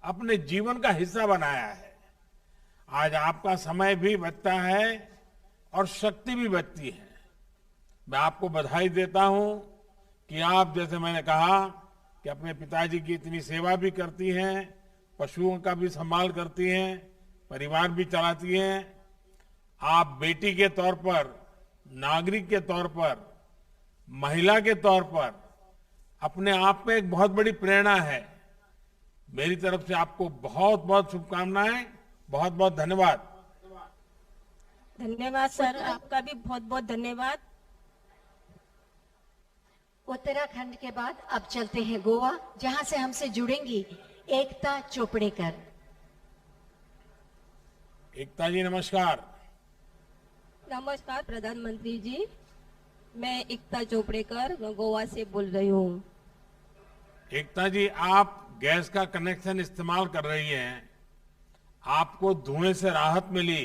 S5: अपने जीवन का हिस्सा बनाया है। आज आपका समय भी बचता है और शक्ति भी बचती है। मैं आपको बधाई देता हूं कि आप, जैसे मैंने कहा, कि अपने पिताजी की इतनी सेवा भी करती हैं, पशुओं का भी संभाल करती हैं, परिवार भी चलाती हैं, आप बेटी के तौर पर, नागरिक के तौर पर, महिला के तौर पर अपने आप में एक बहुत बड़ी प्रेरणा है। मेरी तरफ से आपको बहुत बहुत शुभकामनाएं, बहुत बहुत धन्यवाद।
S8: धन्यवाद सर, आपका भी बहुत बहुत धन्यवाद।
S1: उत्तराखंड के बाद अब चलते हैं गोवा, जहां से हमसे जुड़ेंगी एकता चोपड़ेकर।
S5: एकता जी नमस्कार।
S8: नमस्कार प्रधानमंत्री जी, मैं एकता चोपड़ेकर गोवा से बोल रही हूँ।
S5: एकता जी, आप गैस का कनेक्शन इस्तेमाल कर रही हैं, आपको धुएं से राहत मिली।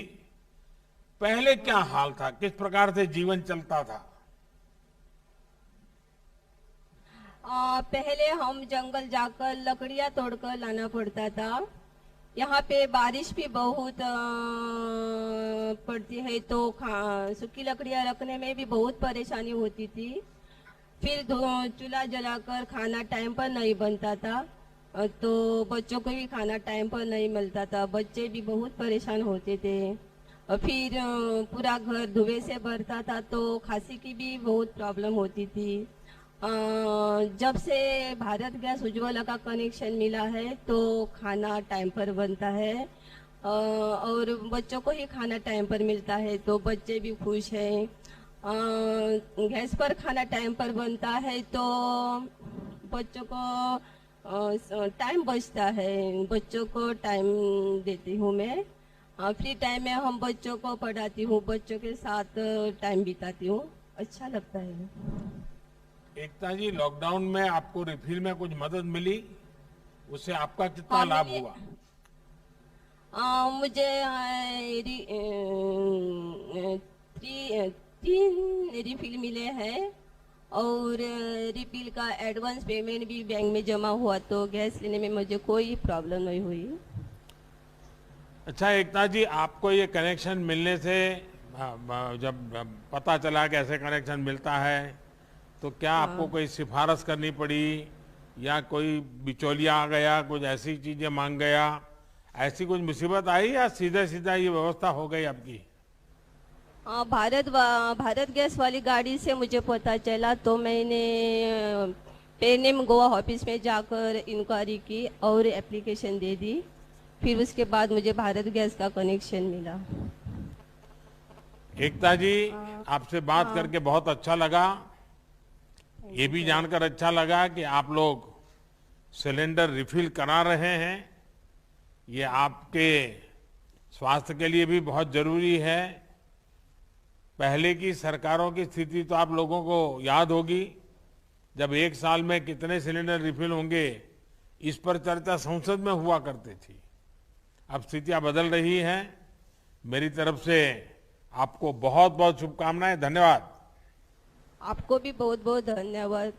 S5: पहले क्या हाल था, किस प्रकार से जीवन चलता था?
S8: पहले हम जंगल जाकर लकड़ियां तोड़कर लाना पड़ता था। यहाँ पे बारिश भी बहुत पड़ती है तो सूखी लकड़ियां रखने में भी बहुत परेशानी होती थी। फिर चूल्हा जलाकर खाना टाइम पर नहीं बनता था, तो बच्चों को भी खाना टाइम पर नहीं मिलता था, बच्चे भी बहुत परेशान होते थे। और फिर पूरा घर धुएं से भरता था तो खांसी की भी बहुत प्रॉब्लम होती थी। जब से भारत गैस उज्ज्वला का कनेक्शन मिला है तो खाना टाइम पर बनता है और बच्चों को ही खाना टाइम पर मिलता है तो बच्चे भी खुश हैं। गैस पर खाना टाइम पर बनता है तो बच्चों को टाइम बचता है, बच्चों को टाइम देती हूँ मैं। फ्री टाइम में हम बच्चों को पढ़ाती हूँ, बच्चों के साथ टाइम बिताती हूँ, अच्छा लगता है।
S5: एकता जी, लॉकडाउन में आपको रिफिल में कुछ मदद मिली, उससे आपका कितना लाभ हुआ?
S8: मुझे 3 रिफिल मिले हैं और रिफिल का एडवांस पेमेंट भी बैंक में जमा हुआ तो गैस लेने में मुझे कोई प्रॉब्लम नहीं हुई।
S5: अच्छा एकता जी, आपको ये कनेक्शन मिलने से जब पता चला कि ऐसे कनेक्शन मिलता है तो क्या आपको कोई सिफारिश करनी पड़ी या कोई बिचौलिया आ गया, कुछ ऐसी चीजें मांग गया, ऐसी कुछ मुसीबत आई या सीधा सीधा ये व्यवस्था हो गई आपकी?
S8: भारत गैस वाली गाड़ी से मुझे पता चला तो मैंने पेनेम गोवा ऑफिस में जाकर इंक्वायरी की और एप्लीकेशन दे दी। फिर उसके बाद मुझे भारत गैस का कनेक्शन मिला।
S5: एकता जी, आपसे बात करके बहुत अच्छा लगा। ये भी जानकर अच्छा लगा कि आप लोग सिलेंडर रिफिल करा रहे हैं, ये आपके स्वास्थ्य के लिए भी बहुत जरूरी है। पहले की सरकारों की स्थिति तो आप लोगों को याद होगी, जब एक साल में कितने सिलेंडर रिफिल होंगे इस पर चर्चा संसद में हुआ करती थी। अब स्थितियां बदल रही हैं। मेरी तरफ से आपको बहुत बहुत शुभकामनाएं, धन्यवाद।
S8: आपको भी बहुत बहुत धन्यवाद,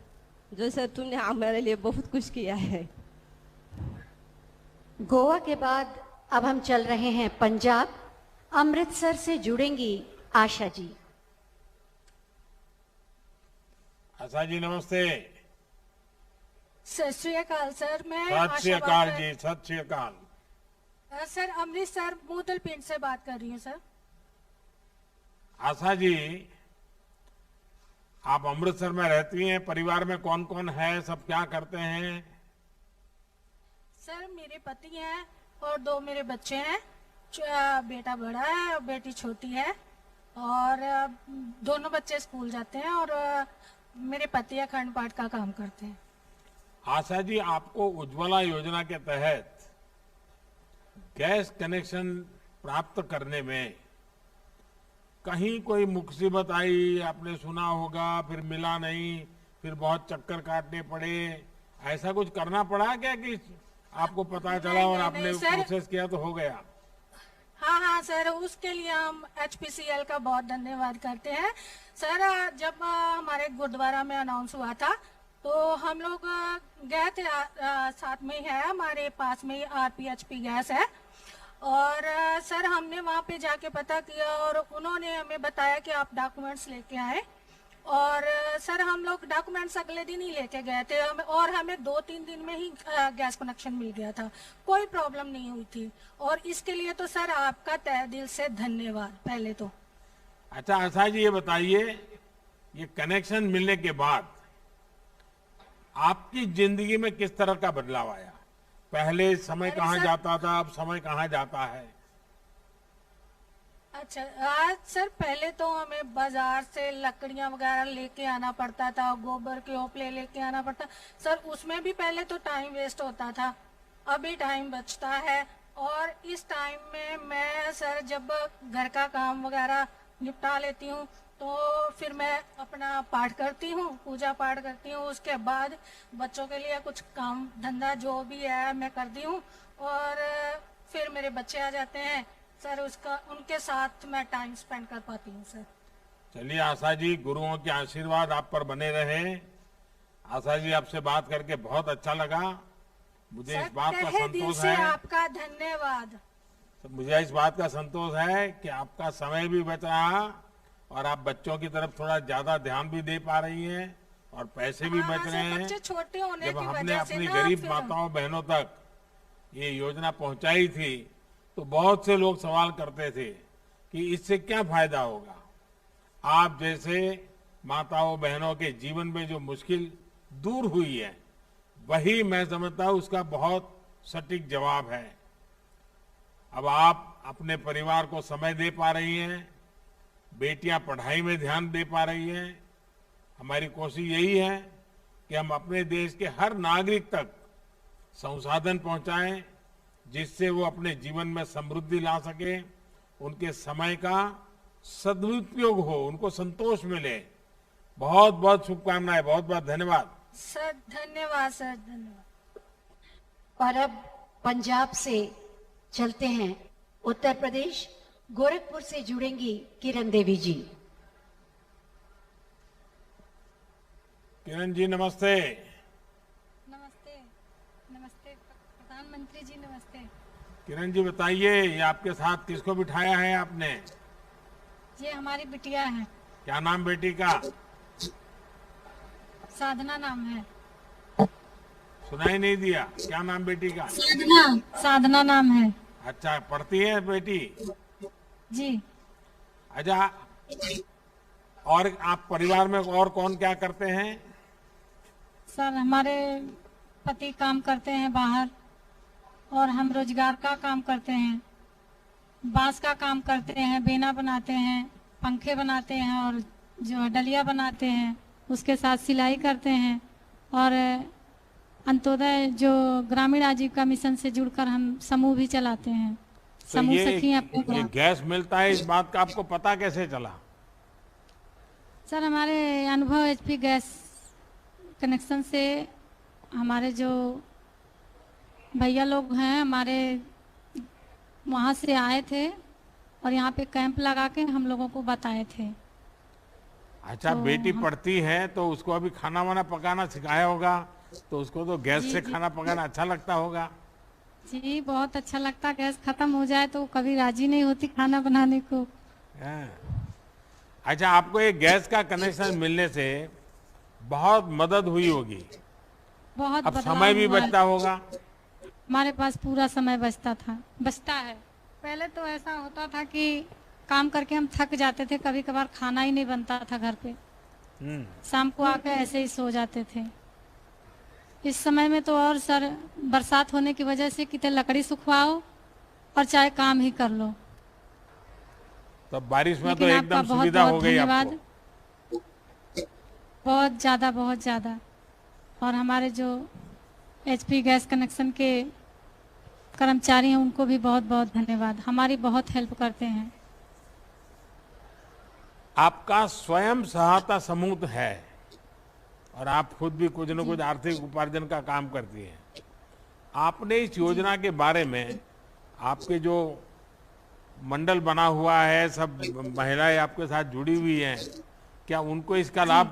S8: जो सर तुमने हमारे लिए बहुत कुछ किया है।
S1: गोवा के बाद अब हम चल रहे हैं पंजाब, अमृतसर से जुड़ेंगी आशा जी।
S5: आशा जी नमस्ते।
S9: सत श्री अकाल सर, मैं
S5: सत श्री अकाल जी, सत श्री अकाल।
S9: सर अमृतसर मूदल पिंड से बात कर रही हूँ सर।
S5: आशा जी, आप अमृतसर में रहती हैं, परिवार में कौन कौन है, सब क्या करते हैं?
S9: सर मेरे पति हैं और 2 मेरे बच्चे हैं, बेटा बड़ा है और बेटी छोटी है और दोनों बच्चे स्कूल जाते हैं और मेरे पति अखंड पाठ का काम करते हैं।
S5: आशा जी, आपको उज्ज्वला योजना के तहत गैस कनेक्शन प्राप्त करने में कहीं कोई मुसीबत आई, आपने सुना होगा, फिर मिला नहीं, फिर बहुत चक्कर काटने पड़े, ऐसा कुछ करना पड़ा क्या कि आपको पता चला और आपने प्रोसेस किया तो हो गया?
S9: हाँ सर, उसके लिए हम HPCL का बहुत धन्यवाद करते हैं। सर जब हमारे गुरुद्वारा में अनाउंस हुआ था तो हम लोग गए थे, साथ में ही है हमारे पास में ही RPHP गैस है और सर हमने वहाँ पे जाके पता किया और उन्होंने हमें बताया कि आप डॉक्यूमेंट्स लेके आए और सर हम लोग डॉक्यूमेंट्स अगले दिन ही लेके गए थे और हमें 2-3 दिन में ही गैस कनेक्शन मिल गया था, कोई प्रॉब्लम नहीं हुई थी। और इसके लिए तो सर आपका तहे दिल से धन्यवाद पहले तो।
S5: अच्छा आशा जी, ये बताइए, ये कनेक्शन मिलने के बाद आपकी जिंदगी में किस तरह का बदलाव आया? पहले समय कहाँ जाता था, अब समय कहाँ जाता है?
S9: अच्छा, आज सर पहले तो हमें बाजार से लकड़ियां वगैरह लेके आना पड़ता था, गोबर के ओपले लेके आना पड़ता सर, उसमें भी पहले तो टाइम वेस्ट होता था, अभी टाइम बचता है। और इस टाइम में मैं सर जब घर का काम वगैरह निपटा लेती हूँ तो फिर मैं अपना पाठ करती हूँ, पूजा पाठ करती हूँ, उसके बाद बच्चों के लिए कुछ काम धंधा जो भी है मैं करती हूँ और फिर मेरे बच्चे आ जाते हैं सर, उसका उनके साथ मैं टाइम स्पेंड कर पाती हूँ सर।
S5: चलिए आशा जी, गुरुओं के आशीर्वाद आप पर बने रहे। आशा जी, आपसे बात करके बहुत अच्छा लगा। मुझे इस बात का संतोष है,
S9: आपका धन्यवाद।
S5: तो मुझे इस बात का संतोष है कि आपका समय भी बच रहा और आप बच्चों की तरफ थोड़ा ज्यादा ध्यान भी दे पा रही हैं और पैसे भी बच रहे हैं।
S9: छोटे होने
S5: जब
S9: की
S5: हमने
S9: वजह से
S5: अपनी
S9: ना
S5: गरीब माताओं बहनों तक ये योजना पहुंचाई थी तो बहुत से लोग सवाल करते थे कि इससे क्या फायदा होगा। आप जैसे माताओं बहनों के जीवन में जो मुश्किल दूर हुई है, वही मैं समझता हूं उसका बहुत सटीक जवाब है। अब आप अपने परिवार को समय दे पा रही हैं, बेटियां पढ़ाई में ध्यान दे पा रही हैं। हमारी कोशिश यही है कि हम अपने देश के हर नागरिक तक संसाधन पहुंचाएं जिससे वो अपने जीवन में समृद्धि ला सके, उनके समय का सदुपयोग हो, उनको संतोष मिले। बहुत बहुत शुभकामनाएं, बहुत बहुत धन्यवाद
S9: सर। धन्यवाद सर, धन्यवाद।
S1: और अब पंजाब से चलते हैं उत्तर प्रदेश, गोरखपुर से जुड़ेंगी किरण देवी जी।
S5: किरण जी नमस्ते।
S9: नमस्ते। नमस्ते प्रधानमंत्री जी, नमस्ते।
S5: किरण जी बताइए, ये आपके साथ किसको बिठाया है आपने?
S9: ये हमारी बिटिया है।
S5: क्या नाम बेटी का?
S9: साधना नाम है।
S5: सुनाई नहीं दिया, क्या नाम बेटी का?
S9: साधना। साधना नाम है।
S5: अच्छा, पढ़ती है बेटी?
S9: जी।
S5: अच्छा, और आप परिवार में और कौन क्या करते हैं?
S9: सर हमारे पति काम करते हैं बाहर और हम रोजगार का काम करते हैं, बांस का काम करते हैं, बेना बनाते हैं, पंखे बनाते हैं और जो डलिया बनाते हैं, उसके साथ सिलाई करते हैं। और अंत्योदय जो ग्रामीण आजीविका मिशन से जुड़कर हम समूह भी चलाते हैं।
S5: तो
S9: समूह
S5: ये
S9: सखी
S5: गैस मिलता है, इस बात का आपको पता कैसे चला?
S9: सर हमारे अनुभव एचपी गैस कनेक्शन से हमारे जो भैया लोग हैं हमारे वहाँ से आए थे और यहाँ पे कैंप लगा के हम लोगों को बताए थे।
S5: अच्छा, तो बेटी पढ़ती है तो उसको अभी खाना वाना पकाना सिखाया होगा, तो उसको तो गैस से खाना पकाना अच्छा लगता होगा।
S9: जी बहुत अच्छा लगता, गैस खत्म हो जाए तो कभी राजी नहीं होती खाना बनाने को।
S5: अच्छा, आपको ये गैस का कनेक्शन मिलने से बहुत मदद हुई होगी।
S9: बहुत
S5: अब समय भी बचता होगा।
S9: हमारे पास पूरा समय बचता है। पहले तो ऐसा होता था कि काम करके हम थक जाते थे, कभी कभार खाना ही नहीं बनता था घर पे, शाम को आकर ऐसे ही सो जाते थे। इस समय में तो और सर बरसात होने की वजह से कितने लकड़ी सुखवाओ और चाहे काम ही कर लो।
S5: तो बारिश में तो एकदम सुविधा हो गई आपको।
S9: बहुत ज्यादा। और हमारे जो एचपी गैस कनेक्शन के कर्मचारी हैं उनको भी बहुत बहुत धन्यवाद, हमारी बहुत हेल्प करते हैं।
S5: आपका स्वयं सहायता समूह है और आप खुद भी कुछ न कुछ आर्थिक उपार्जन का काम करती हैं। आपने इस योजना के बारे में, आपके जो मंडल बना हुआ है, सब महिलाएं आपके साथ जुड़ी हुई हैं, क्या उनको इसका लाभ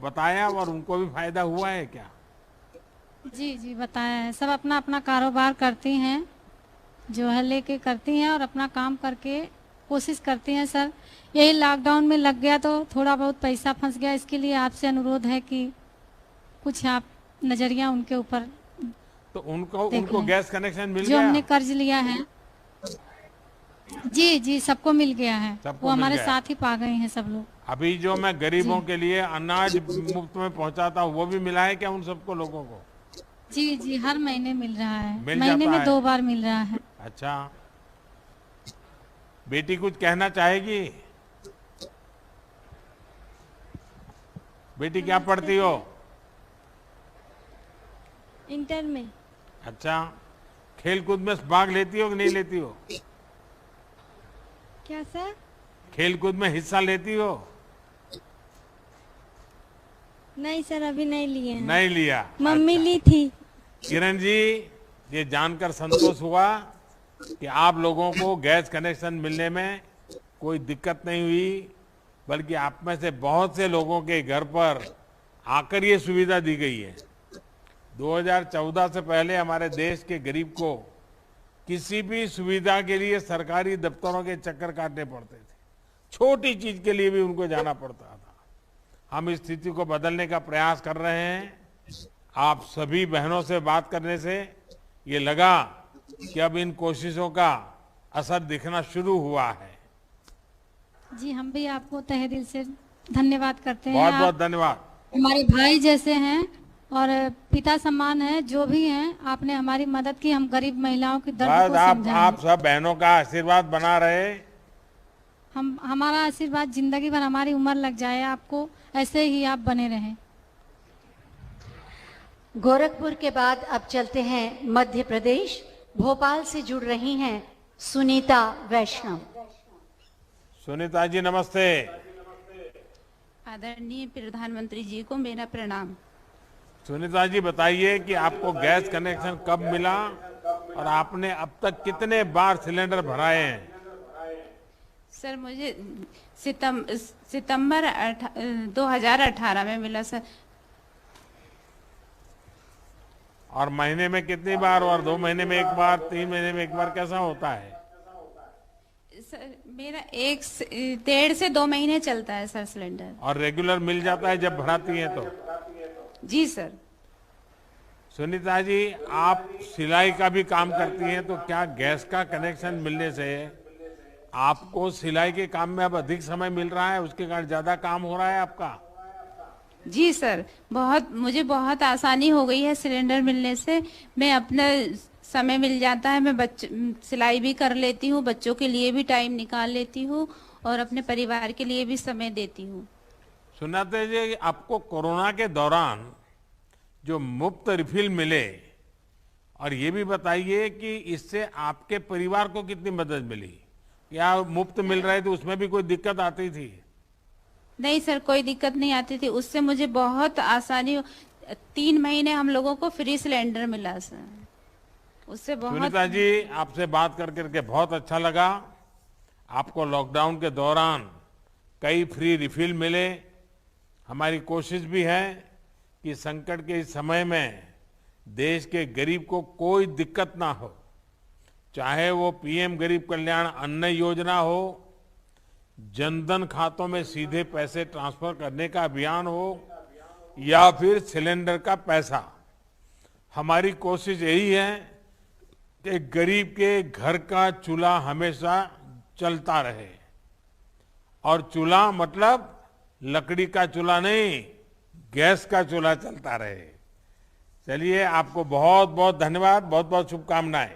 S5: बताया और उनको भी फायदा हुआ है क्या?
S9: जी बताया है। सब अपना अपना कारोबार करती हैं, जो है लेके करती हैं और अपना काम करके कोशिश करते हैं सर। यही लॉकडाउन में लग गया तो थोड़ा बहुत पैसा फंस गया, इसके लिए आपसे अनुरोध है कि कुछ आप नजरिया उनके ऊपर।
S5: तो उनको गैस कनेक्शन मिल
S9: जो
S5: गया?
S9: हमने कर्ज लिया है जी जी सबको मिल गया है, वो हमारे साथ ही पा गए हैं सब लोग।
S5: अभी जो मैं गरीबों के लिए अनाज मुफ्त में पहुंचाता हूँ वो भी मिला है क्या उन सबको लोगों को?
S9: जी जी हर महीने मिल रहा है,
S5: मिल
S9: महीने
S5: जाता
S9: में
S5: है।
S9: 2 बार मिल रहा है।
S5: अच्छा, बेटी कुछ कहना चाहेगी? बेटी क्या पढ़ती हो?
S8: इंटर में।
S5: अच्छा, खेल कूद में भाग लेती हो कि नहीं लेती हो?
S8: क्या सर?
S5: खेल कूद में हिस्सा लेती हो?
S8: नहीं सर, अभी नहीं लिए हैं।
S5: नहीं लिया?
S8: मम्मी
S5: अच्छा।
S8: ली थी।
S5: किरण जी, ये जानकर संतोष हुआ कि आप लोगों को गैस कनेक्शन मिलने में कोई दिक्कत नहीं हुई, बल्कि आप में से बहुत से लोगों के घर पर आकर ये सुविधा दी गई है। 2014 से पहले हमारे देश के गरीब को किसी भी सुविधा के लिए सरकारी दफ्तरों के चक्कर काटने पड़ते थे, छोटी चीज के लिए भी उनको जाना पड़ता था। हम इस स्थिति को बदलने का प्रयास कर रहे हैं। आप सभी बहनों से बात करने से ये लगा कि अब इन कोशिशों का असर दिखना शुरू हुआ है।
S9: जी हम भी आपको तहे दिल से धन्यवाद करते हैं।
S5: बहुत बहुत
S9: आप
S5: धन्यवाद।
S9: हमारे भाई जैसे हैं और पिता समान है, जो भी हैं आपने हमारी मदद की, हम गरीब महिलाओं की दर्द को
S5: बस
S9: समझा है।
S5: आप सब बहनों का आशीर्वाद बना रहे।
S9: हमारा आशीर्वाद जिंदगी भर, हमारी उम्र लग जाए आपको, ऐसे ही आप बने रहें।
S1: गोरखपुर के बाद अब चलते हैं मध्य प्रदेश। भोपाल से जुड़ रही हैं सुनीता वैष्णव।
S5: सुनीता जी नमस्ते।
S10: आदरणीय प्रधानमंत्री जी को मेरा प्रणाम।
S5: सुनीता जी बताइए कि आपको गैस कनेक्शन कब मिला और आपने अब तक कितने बार सिलेंडर भराए हैं?
S10: सर मुझे सितंबर 2018 में मिला सर।
S5: और महीने में कितनी बार, और 2 महीने में एक बार, 3 महीने में एक बार, कैसा होता है?
S10: सर मेरा 1.5 से 2 महीने चलता है सर सिलेंडर।
S5: और रेगुलर मिल जाता है जब भराती हैं तो?
S10: जी सर।
S5: सुनीता जी, आप सिलाई का भी काम करती हैं, तो क्या गैस का कनेक्शन मिलने से आपको सिलाई के काम में अब अधिक समय मिल रहा है, उसके कारण ज्यादा काम हो रहा है आपका?
S10: जी सर, मुझे बहुत आसानी हो गई है सिलेंडर मिलने से। मैं अपना समय मिल जाता है, मैं सिलाई भी कर लेती हूँ, बच्चों के लिए भी टाइम निकाल लेती हूँ और अपने परिवार के लिए भी समय देती हूँ।
S5: सुनाते जी, आपको कोरोना के दौरान जो मुफ्त रिफिल मिले, और ये भी बताइए कि इससे आपके परिवार को कितनी मदद मिली? या मुफ्त मिल रहे थे उसमें भी कोई दिक्कत आती थी?
S10: नहीं सर, कोई दिक्कत नहीं आती थी, उससे मुझे बहुत आसानी। 3 महीने हम लोगों को फ्री सिलेंडर मिला सर, उससे बहुत।
S5: सुनीता जी, आपसे बात करके बहुत अच्छा लगा। आपको लॉकडाउन के दौरान कई फ्री रिफिल मिले। हमारी कोशिश भी है कि संकट के इस समय में देश के गरीब को कोई दिक्कत ना हो, चाहे वो पीएम गरीब कल्याण अन्न योजना हो, जनधन खातों में सीधे पैसे ट्रांसफर करने का अभियान हो, या फिर सिलेंडर का पैसा। हमारी कोशिश यही है कि गरीब के घर का चूल्हा हमेशा चलता रहे। और चूल्हा मतलब लकड़ी का चूल्हा नहीं, गैस का चूल्हा चलता रहे। चलिए, आपको बहुत बहुत धन्यवाद, बहुत बहुत शुभकामनाएं।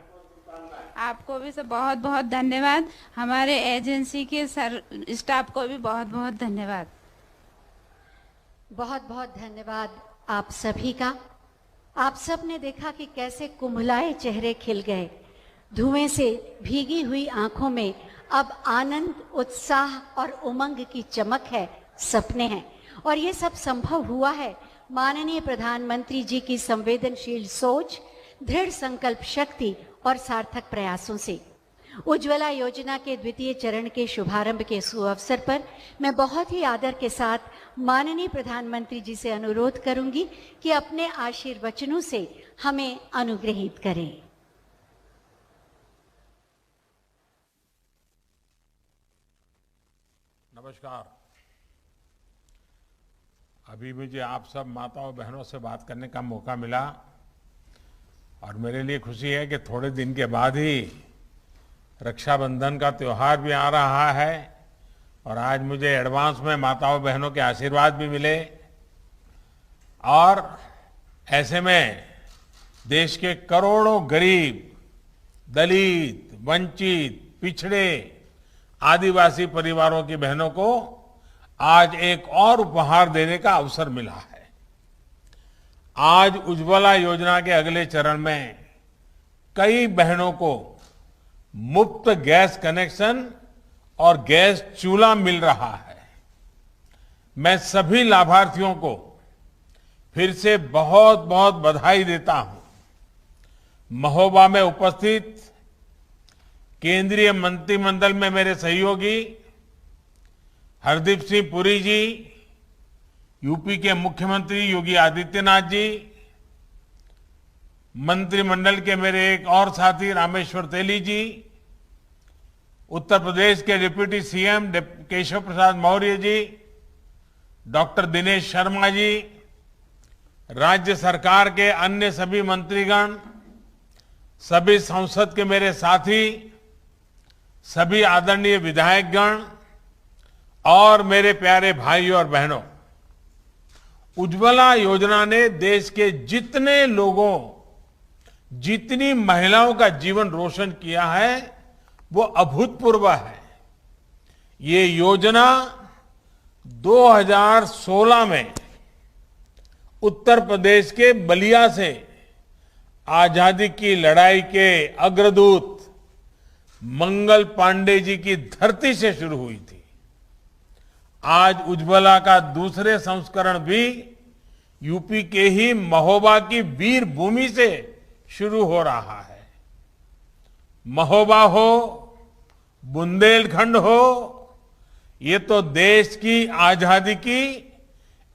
S10: आपको भी सर बहुत बहुत धन्यवाद। हमारे एजेंसी के स्टाफ को भी बहुत बहुत धन्यवाद।
S1: बहुत बहुत धन्यवाद आप सभी का। आप सब ने देखा कि कैसे कुम्भलाए चेहरे खिल गए। धुएं से भीगी हुई आंखों में अब आनंद, उत्साह और उमंग की चमक है, सपने हैं। और ये सब संभव हुआ है माननीय प्रधानमंत्री जी की संवेदनशील सोच, दृढ़ संकल्प शक्ति और सार्थक प्रयासों से। उज्ज्वला योजना के 2 चरण के शुभारंभ के सुअवसर पर मैं बहुत ही आदर के साथ माननीय प्रधानमंत्री जी से अनुरोध करूंगी कि अपने आशीर्वचनों से हमें अनुग्रहित करें।
S5: नमस्कार। अभी मुझे आप सब माताओं बहनों से बात करने का मौका मिला और मेरे लिए खुशी है कि थोड़े दिन के बाद ही रक्षाबंधन का त्योहार भी आ रहा है और आज मुझे एडवांस में माताओं बहनों के आशीर्वाद भी मिले। और ऐसे में देश के करोड़ों गरीब, दलित, वंचित, पिछड़े, आदिवासी परिवारों की बहनों को आज एक और उपहार देने का अवसर मिला है। आज उज्ज्वला योजना के अगले चरण में कई बहनों को मुफ्त गैस कनेक्शन और गैस चूल्हा मिल रहा है। मैं सभी लाभार्थियों को फिर से बहुत बहुत बधाई देता हूं। महोबा में उपस्थित केंद्रीय मंत्रिमंडल में मेरे सहयोगी हरदीप सिंह पुरी जी, यूपी के मुख्यमंत्री योगी आदित्यनाथ जी, मंत्रिमंडल के मेरे एक और साथी रामेश्वर तेली जी, उत्तर प्रदेश के deputy CM Keshav Prasad Maurya ji, doctor Dinesh Sharma ji, राज्य सरकार के अन्य सभी मंत्रीगण, सभी संसद के मेरे साथी, सभी आदरणीय विधायकगण और मेरे प्यारे भाइयों और बहनों, उज्ज्वला योजना ने देश के जितने लोगों, जितनी महिलाओं का जीवन रोशन किया है वो अभूतपूर्व है। ये योजना 2016 में उत्तर प्रदेश के बलिया से आजादी की लड़ाई के अग्रदूत मंगल पांडे जी की धरती से शुरू हुई थी। आज उज्ज्वला का दूसरे संस्करण भी यूपी के ही महोबा की वीर भूमि से शुरू हो रहा है। महोबा हो, बुंदेलखंड हो, ये तो देश की आजादी की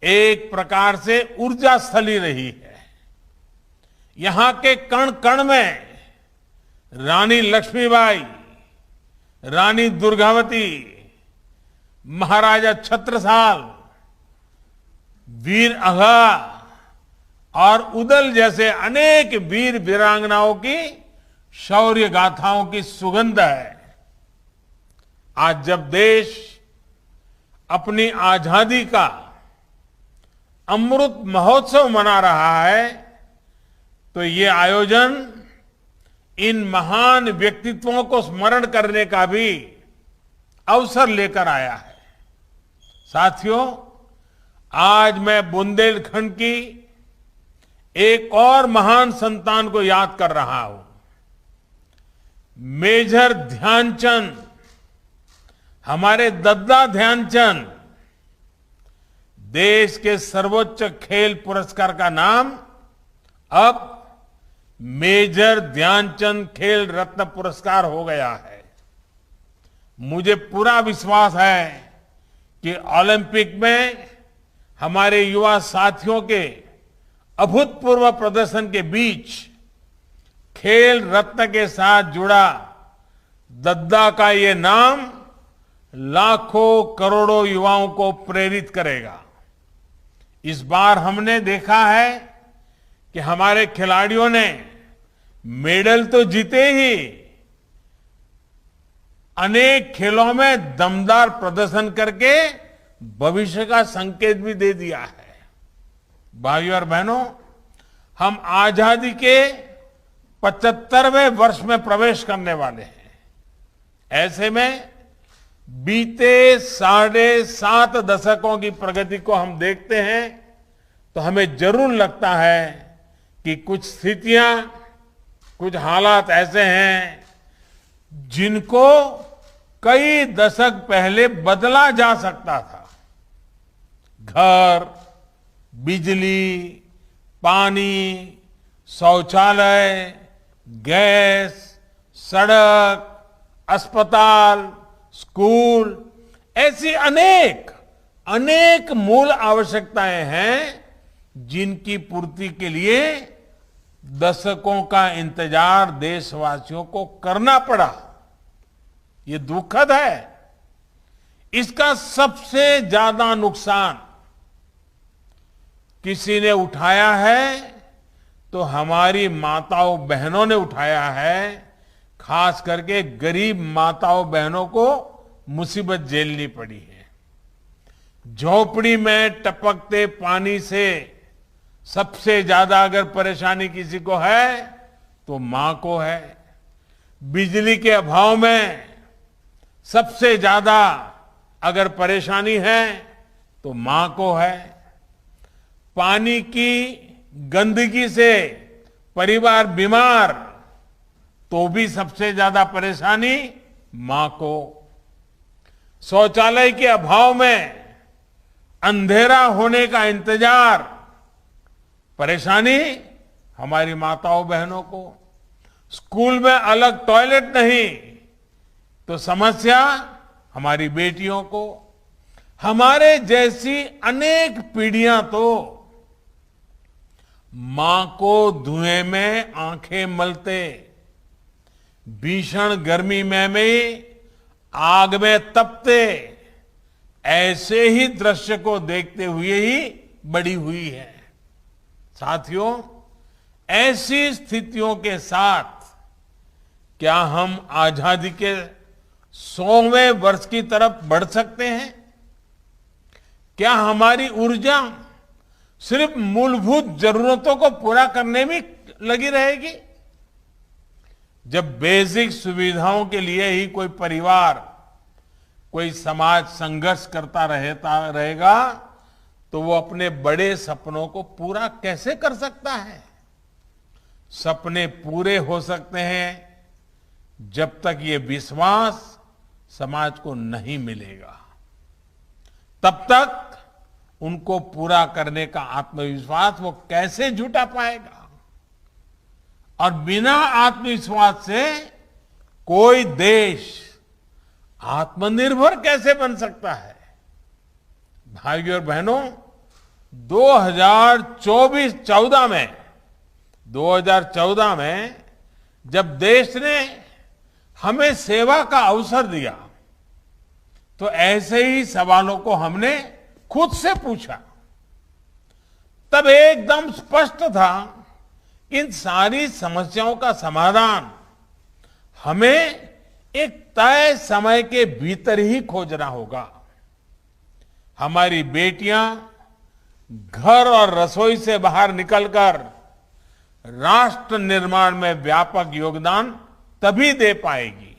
S5: एक प्रकार से ऊर्जा स्थली रही है। यहां के कण कण में रानी लक्ष्मीबाई, रानी दुर्गावती, महाराजा छत्रसाल, वीर अघा और उदल जैसे अनेक वीर वीरांगनाओं की शौर्य गाथाओं की सुगंध है। आज जब देश अपनी आजादी का अमृत महोत्सव मना रहा है तो ये आयोजन इन महान व्यक्तित्वों को स्मरण करने का भी अवसर लेकर आया है। साथियों, आज मैं बुंदेलखंड की एक और महान संतान को याद कर रहा हूं। मेजर ध्यानचंद, हमारे दद्दा ध्यानचंद। देश के सर्वोच्च खेल पुरस्कार का नाम अब मेजर ध्यानचंद खेल रत्न पुरस्कार हो गया है। मुझे पूरा विश्वास है कि ओलंपिक में हमारे युवा साथियों के अभूतपूर्व प्रदर्शन के बीच खेल रत्न के साथ जुड़ा दद्दा का ये नाम लाखों करोड़ों युवाओं को प्रेरित करेगा। इस बार हमने देखा है कि हमारे खिलाड़ियों ने मेडल तो जीते ही अनेक खेलों में दमदार प्रदर्शन करके भविष्य का संकेत भी दे दिया है। भाइयों और बहनों, हम आजादी के 75वें वर्ष में प्रवेश करने वाले हैं। ऐसे में बीते 7.5 दशकों की प्रगति को हम देखते हैं तो हमें जरूर लगता है कि कुछ स्थितियां, कुछ हालात ऐसे हैं जिनको कई दशक पहले बदला जा सकता था। घर, बिजली, पानी, शौचालय, गैस, सड़क, अस्पताल, स्कूल, ऐसी अनेक मूल आवश्यकताएं हैं जिनकी पूर्ति के लिए दशकों का इंतजार देशवासियों को करना पड़ा। ये दुखद है। इसका सबसे ज्यादा नुकसान किसी ने उठाया है तो हमारी माताओं बहनों ने उठाया है। खास करके गरीब माताओं बहनों को मुसीबत झेलनी पड़ी है। झोपड़ी में टपकते पानी से सबसे ज्यादा अगर परेशानी किसी को है तो मां को है। बिजली के अभाव में सबसे ज्यादा अगर परेशानी है तो मां को है। पानी की गंदगी से परिवार बीमार तो भी सबसे ज्यादा परेशानी मां को। शौचालय के अभाव में अंधेरा होने का इंतजार, परेशानी हमारी माताओं बहनों को। स्कूल में अलग टॉयलेट नहीं तो समस्या हमारी बेटियों को। हमारे जैसी अनेक पीढ़ियां तो मां को धुएं में आंखें मलते, भीषण गर्मी में भी आग में तपते, ऐसे ही दृश्य को देखते हुए ही बड़ी हुई है। साथियों, ऐसी स्थितियों के साथ क्या हम आजादी के 100वें वर्ष की तरफ बढ़ सकते हैं? क्या हमारी ऊर्जा सिर्फ मूलभूत जरूरतों को पूरा करने में लगी रहेगी? जब बेसिक सुविधाओं के लिए ही कोई परिवार, कोई समाज संघर्ष करता रहेगा तो वो अपने बड़े सपनों को पूरा कैसे कर सकता है? सपने पूरे हो सकते हैं जब तक ये विश्वास समाज को नहीं मिलेगा। तब तक उनको पूरा करने का आत्मविश्वास वो कैसे जुटा पाएगा? और बिना आत्मविश्वास से कोई देश आत्मनिर्भर कैसे बन सकता है? भाइयों और बहनों, 2014 में जब देश ने हमें सेवा का अवसर दिया तो ऐसे ही सवालों को हमने खुद से पूछा। तब एकदम स्पष्ट था इन सारी समस्याओं का समाधान हमें एक तय समय के भीतर ही खोजना होगा। हमारी बेटियां घर और रसोई से बाहर निकलकर राष्ट्र निर्माण में व्यापक योगदान तभी दे पाएगी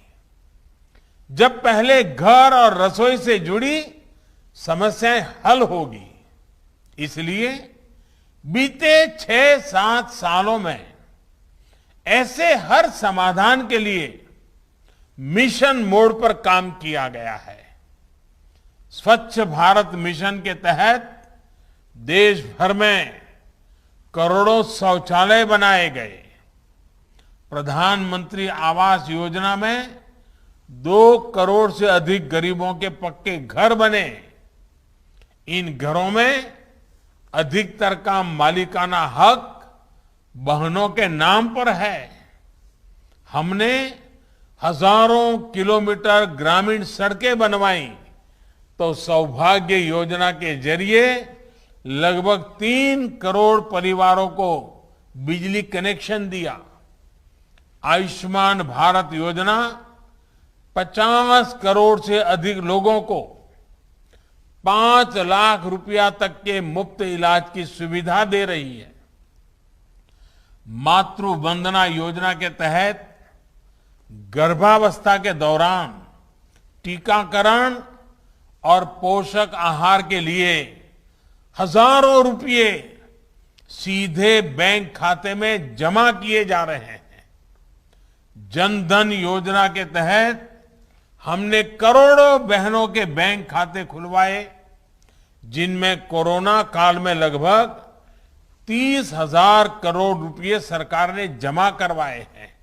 S5: जब पहले घर और रसोई से जुड़ी समस्याएं हल होगी। इसलिए बीते 6-7 सालों में ऐसे हर समाधान के लिए मिशन मोड पर काम किया गया है। स्वच्छ भारत मिशन के तहत देश भर में करोड़ों शौचालय बनाए गए। प्रधानमंत्री आवास योजना में 2 करोड़ से अधिक गरीबों के पक्के घर बने। इन घरों में अधिकतर का मालिकाना हक बहनों के नाम पर है। हमने हजारों किलोमीटर ग्रामीण सड़कें बनवाई तो सौभाग्य योजना के जरिए लगभग 3 करोड़ परिवारों को बिजली कनेक्शन दिया। आयुष्मान भारत योजना 50 करोड़ से अधिक लोगों को 5 लाख रुपया तक के मुफ्त इलाज की सुविधा दे रही है। मातृ वंदना योजना के तहत गर्भावस्था के दौरान टीकाकरण और पोषक आहार के लिए हजारों रुपये सीधे बैंक खाते में जमा किए जा रहे हैं। जन धन योजना के तहत हमने करोड़ों बहनों के बैंक खाते खुलवाए, जिनमें कोरोना काल में लगभग 30,000 करोड़ रुपए सरकार ने जमा करवाए हैं।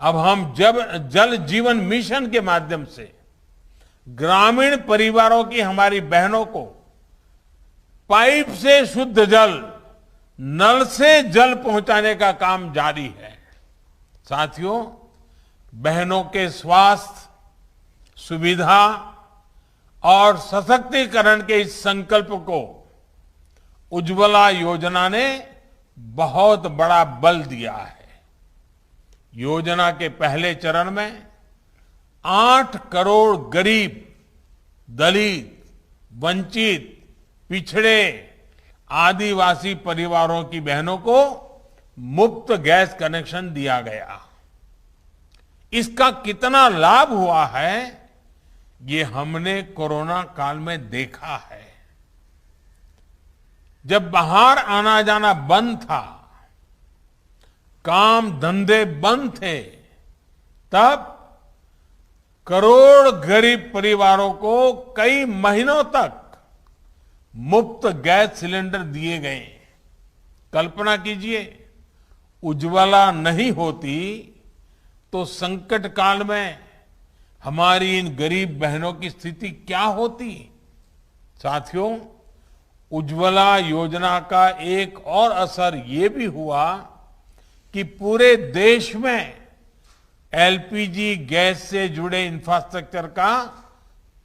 S5: अब हम जल जीवन मिशन के माध्यम से ग्रामीण परिवारों की हमारी बहनों को पाइप से शुद्ध जल, नल से जल पहुंचाने का काम जारी है। साथियों, बहनों के स्वास्थ्य सुविधा और सशक्तिकरण के इस संकल्प को उज्ज्वला योजना ने बहुत बड़ा बल दिया है। योजना के पहले चरण में 8 करोड़ गरीब, दलित, वंचित, पिछड़े, आदिवासी परिवारों की बहनों को मुफ्त गैस कनेक्शन दिया गया। इसका कितना लाभ हुआ है, ये हमने कोरोना काल में देखा है। जब बाहर आना जाना बंद था, काम धंधे बंद थे, तब करोड़ गरीब परिवारों को कई महीनों तक मुफ्त गैस सिलेंडर दिए गए। कल्पना कीजिए, उज्ज्वला नहीं होती तो संकट काल में हमारी इन गरीब बहनों की स्थिति क्या होती। साथियों, उज्ज्वला योजना का एक और असर ये भी हुआ कि पूरे देश में एलपीजी गैस से जुड़े इंफ्रास्ट्रक्चर का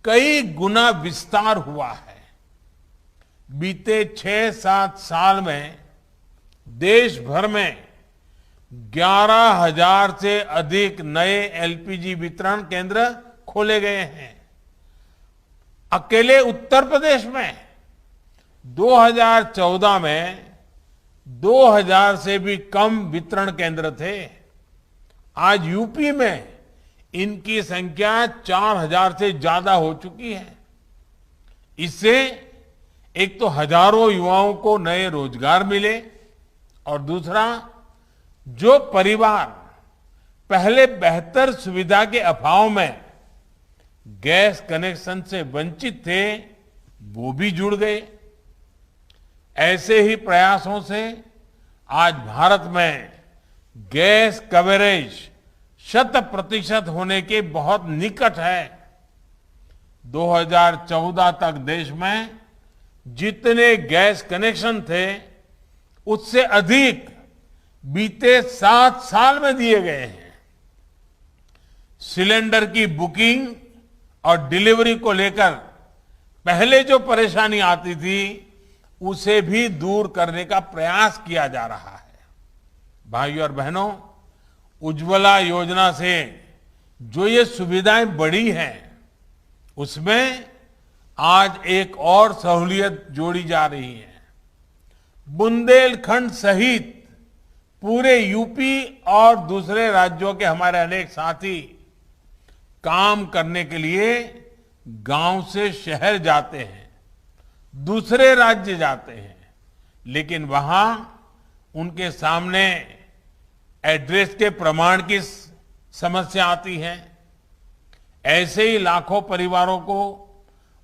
S5: कई गुना विस्तार हुआ है। बीते 6-7 साल में देश भर में 11,000 से अधिक नए एलपीजी वितरण केंद्र खोले गए हैं। अकेले उत्तर प्रदेश में 2014 में 2000 से भी कम वितरण केंद्र थे। आज यूपी में इनकी संख्या 4000 से ज्यादा हो चुकी है। इससे एक तो हजारों युवाओं को नए रोजगार मिले और दूसरा, जो परिवार पहले बेहतर सुविधा के अभाव में गैस कनेक्शन से वंचित थे, वो भी जुड़ गए। ऐसे ही प्रयासों से आज भारत में गैस कवरेज 100% होने के बहुत निकट है। 2014 तक देश में जितने गैस कनेक्शन थे, उससे अधिक बीते 7 साल में दिए गए हैं। सिलेंडर की बुकिंग और डिलीवरी को लेकर पहले जो परेशानी आती थी, उसे भी दूर करने का प्रयास किया जा रहा है। भाइयों और बहनों, उज्ज्वला योजना से जो ये सुविधाएं बढ़ी हैं, उसमें आज एक और सहूलियत जोड़ी जा रही है। बुंदेलखंड सहित पूरे यूपी और दूसरे राज्यों के हमारे अनेक साथी काम करने के लिए गांव से शहर जाते हैं, दूसरे राज्य जाते हैं, लेकिन वहां उनके सामने एड्रेस के प्रमाण की समस्या आती है। ऐसे ही लाखों परिवारों को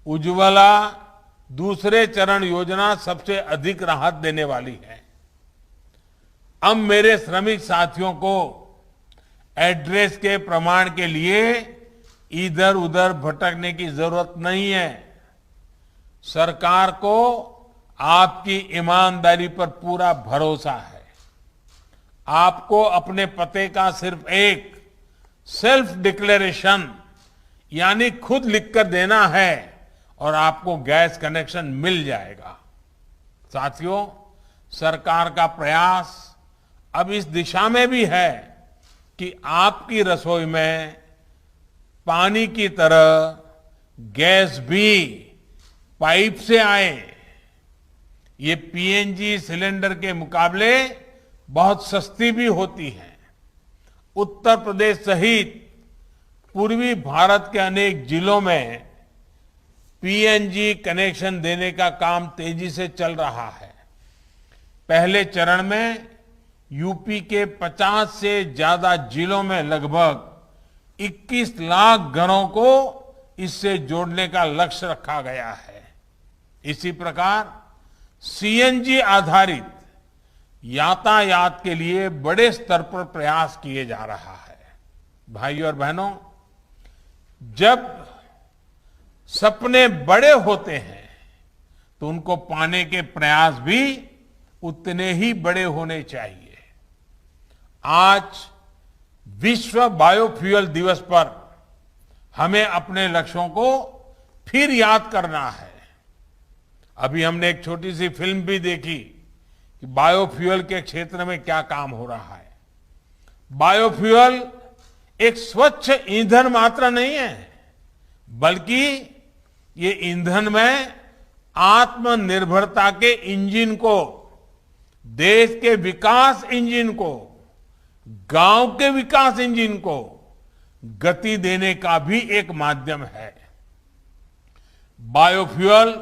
S5: उज्ज्वला दूसरे चरण योजना सबसे अधिक राहत देने वाली है। अब मेरे श्रमिक साथियों को एड्रेस के प्रमाण के लिए इधर उधर भटकने की जरूरत नहीं है। सरकार को आपकी ईमानदारी पर पूरा भरोसा है। आपको अपने पते का सिर्फ एक सेल्फ डिक्लेरेशन यानी खुद लिखकर देना है और आपको गैस कनेक्शन मिल जाएगा। साथियों, सरकार का प्रयास अब इस दिशा में भी है कि आपकी रसोई में पानी की तरह गैस भी पाइप से आए। ये पीएनजी सिलेंडर के मुकाबले बहुत सस्ती भी होती है। उत्तर प्रदेश सहित पूर्वी भारत के अनेक जिलों में पीएनजी कनेक्शन देने का काम तेजी से चल रहा है। पहले चरण में यूपी के 50 से ज्यादा जिलों में लगभग 21 लाख घरों को इससे जोड़ने का लक्ष्य रखा गया है। इसी प्रकार सीएनजी आधारित यातायात के लिए बड़े स्तर पर प्रयास किए जा रहा है। भाइयों और बहनों, जब सपने बड़े होते हैं तो उनको पाने के प्रयास भी उतने ही बड़े होने चाहिए। आज विश्व बायोफ्यूल दिवस पर हमें अपने लक्ष्यों को फिर याद करना है। अभी हमने एक छोटी सी फिल्म भी देखी कि बायोफ्यूल के क्षेत्र में क्या काम हो रहा है। बायोफ्यूल एक स्वच्छ ईंधन मात्र नहीं है, बल्कि ये ईंधन में आत्मनिर्भरता के इंजन को, देश के विकास इंजन को, गांव के विकास इंजन को गति देने का भी एक माध्यम है। बायोफ्यूल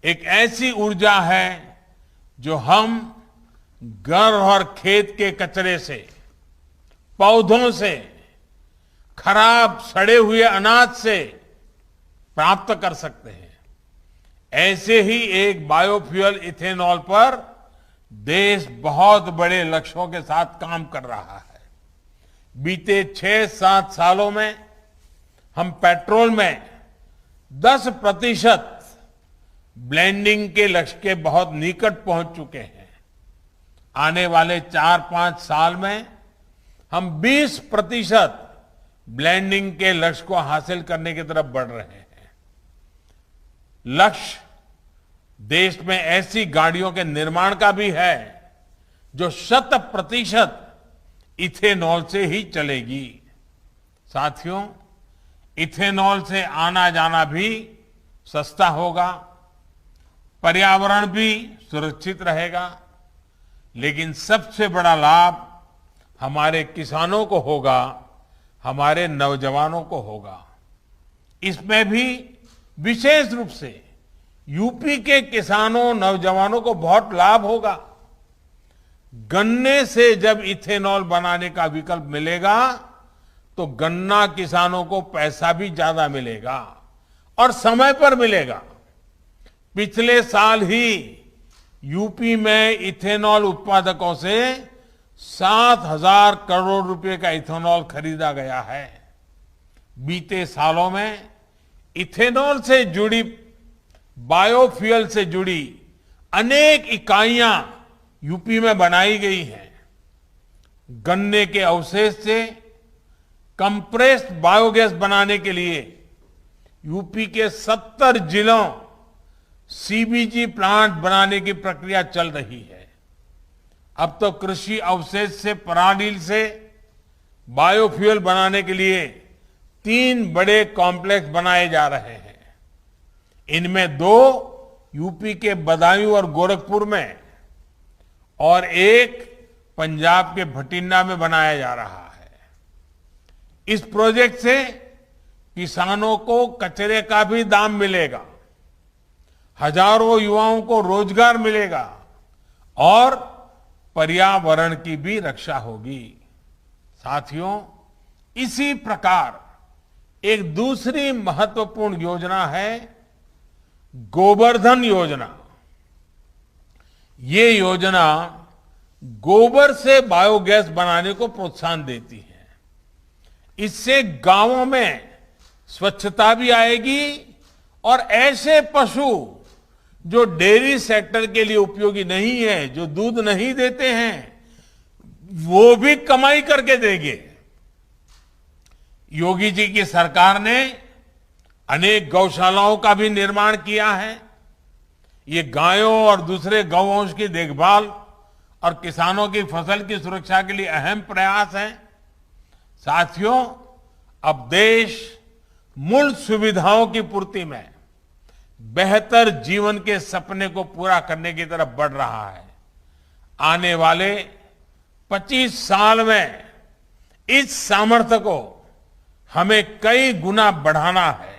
S5: एक ऐसी ऊर्जा है जो हम घर और खेत के कचरे से, पौधों से, खराब सड़े हुए अनाज से प्राप्त कर सकते हैं। ऐसे ही एक बायोफ्यूल इथेनॉल पर देश बहुत बड़े लक्ष्यों के साथ काम कर रहा है। बीते 6-7 सालों में हम पेट्रोल में 10% ब्लेंडिंग के लक्ष्य के बहुत निकट पहुंच चुके हैं। आने वाले 4-5 साल में हम 20% ब्लेंडिंग के लक्ष्य को हासिल करने की तरफ बढ़ रहे हैं। लक्ष्य देश में ऐसी गाड़ियों के निर्माण का भी है जो 100% इथेनॉल से ही चलेगी। साथियों, इथेनॉल से आना जाना भी सस्ता होगा, पर्यावरण भी सुरक्षित रहेगा, लेकिन सबसे बड़ा लाभ हमारे किसानों को होगा, हमारे नौजवानों को होगा। इसमें भी विशेष रूप से यूपी के किसानों, नौजवानों को बहुत लाभ होगा। गन्ने से जब इथेनॉल बनाने का विकल्प मिलेगा तो गन्ना किसानों को पैसा भी ज्यादा मिलेगा और समय पर मिलेगा। पिछले साल ही यूपी में इथेनॉल उत्पादकों से 7,000 करोड़ रुपए का इथेनॉल खरीदा गया है। बीते सालों में इथेनॉल से जुड़ी, बायोफ्यूल से जुड़ी अनेक इकाइयां यूपी में बनाई गई हैं। गन्ने के अवशेष से कंप्रेस्ड बायोगैस बनाने के लिए यूपी के 70 जिलों सीबीजी प्लांट बनाने की प्रक्रिया चल रही है। अब तो कृषि अवशेष से, पराली से बायोफ्यूल बनाने के लिए 3 बड़े कॉम्प्लेक्स बनाए जा रहे हैं। इनमें 2 यूपी के बदायूं और गोरखपुर में और एक पंजाब के भटिंडा में बनाया जा रहा है। इस प्रोजेक्ट से किसानों को कचरे का भी दाम मिलेगा, हजारों युवाओं को रोजगार मिलेगा और पर्यावरण की भी रक्षा होगी। साथियों, इसी प्रकार एक दूसरी महत्वपूर्ण योजना है गोबर्धन योजना। ये योजना गोबर से बायोगैस बनाने को प्रोत्साहन देती है। इससे गांवों में स्वच्छता भी आएगी और ऐसे पशु जो डेयरी सेक्टर के लिए उपयोगी नहीं है, जो दूध नहीं देते हैं, वो भी कमाई करके देंगे। योगी जी की सरकार ने अनेक गौशालाओं का भी निर्माण किया है। ये गायों और दूसरे गौवंश की देखभाल और किसानों की फसल की सुरक्षा के लिए अहम प्रयास है। साथियों, अब देश मूल सुविधाओं की पूर्ति में बेहतर जीवन के सपने को पूरा करने की तरफ बढ़ रहा है। आने वाले 25 साल में इस सामर्थ्य को हमें कई गुना बढ़ाना है।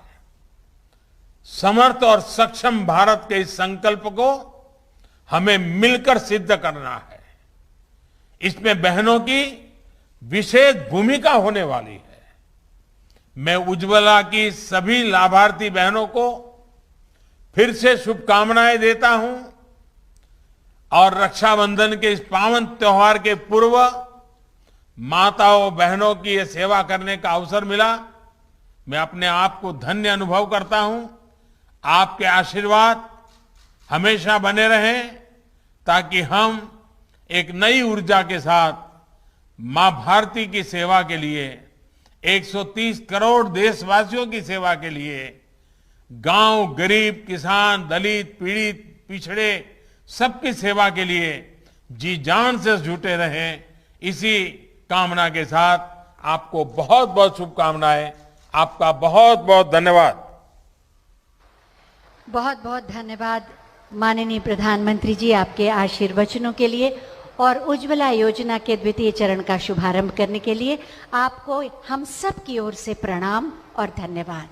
S5: समर्थ और सक्षम भारत के इस संकल्प को हमें मिलकर सिद्ध करना है। इसमें बहनों की विशेष भूमिका होने वाली है। मैं उज्ज्वला की सभी लाभार्थी बहनों को फिर से शुभकामनाएं देता हूं और रक्षाबंधन के इस पावन त्योहार के पूर्व माताओं बहनों की ये सेवा करने का अवसर मिला। मैं अपने आप को धन्य अनुभव करता हूं। आपके आशीर्वाद हमेशा बने रहें ताकि हम एक नई ऊर्जा के साथ मां भारती की सेवा के लिए 130 करोड़ देशवासियों की सेवा के लिए गांव, गरीब, किसान, दलित, पीड़ित, पिछड़े सबकी सेवा के लिए जी जान से जुटे रहें, इसी कामना के साथ आपको बहुत बहुत शुभकामनाएं। आपका बहुत बहुत धन्यवाद।
S1: बहुत बहुत धन्यवाद माननीय प्रधानमंत्री जी आपके आशीर्वचनों के लिए और उज्ज्वला योजना के द्वितीय चरण का शुभारंभ करने के लिए आपको हम सब की ओर से प्रणाम और धन्यवाद।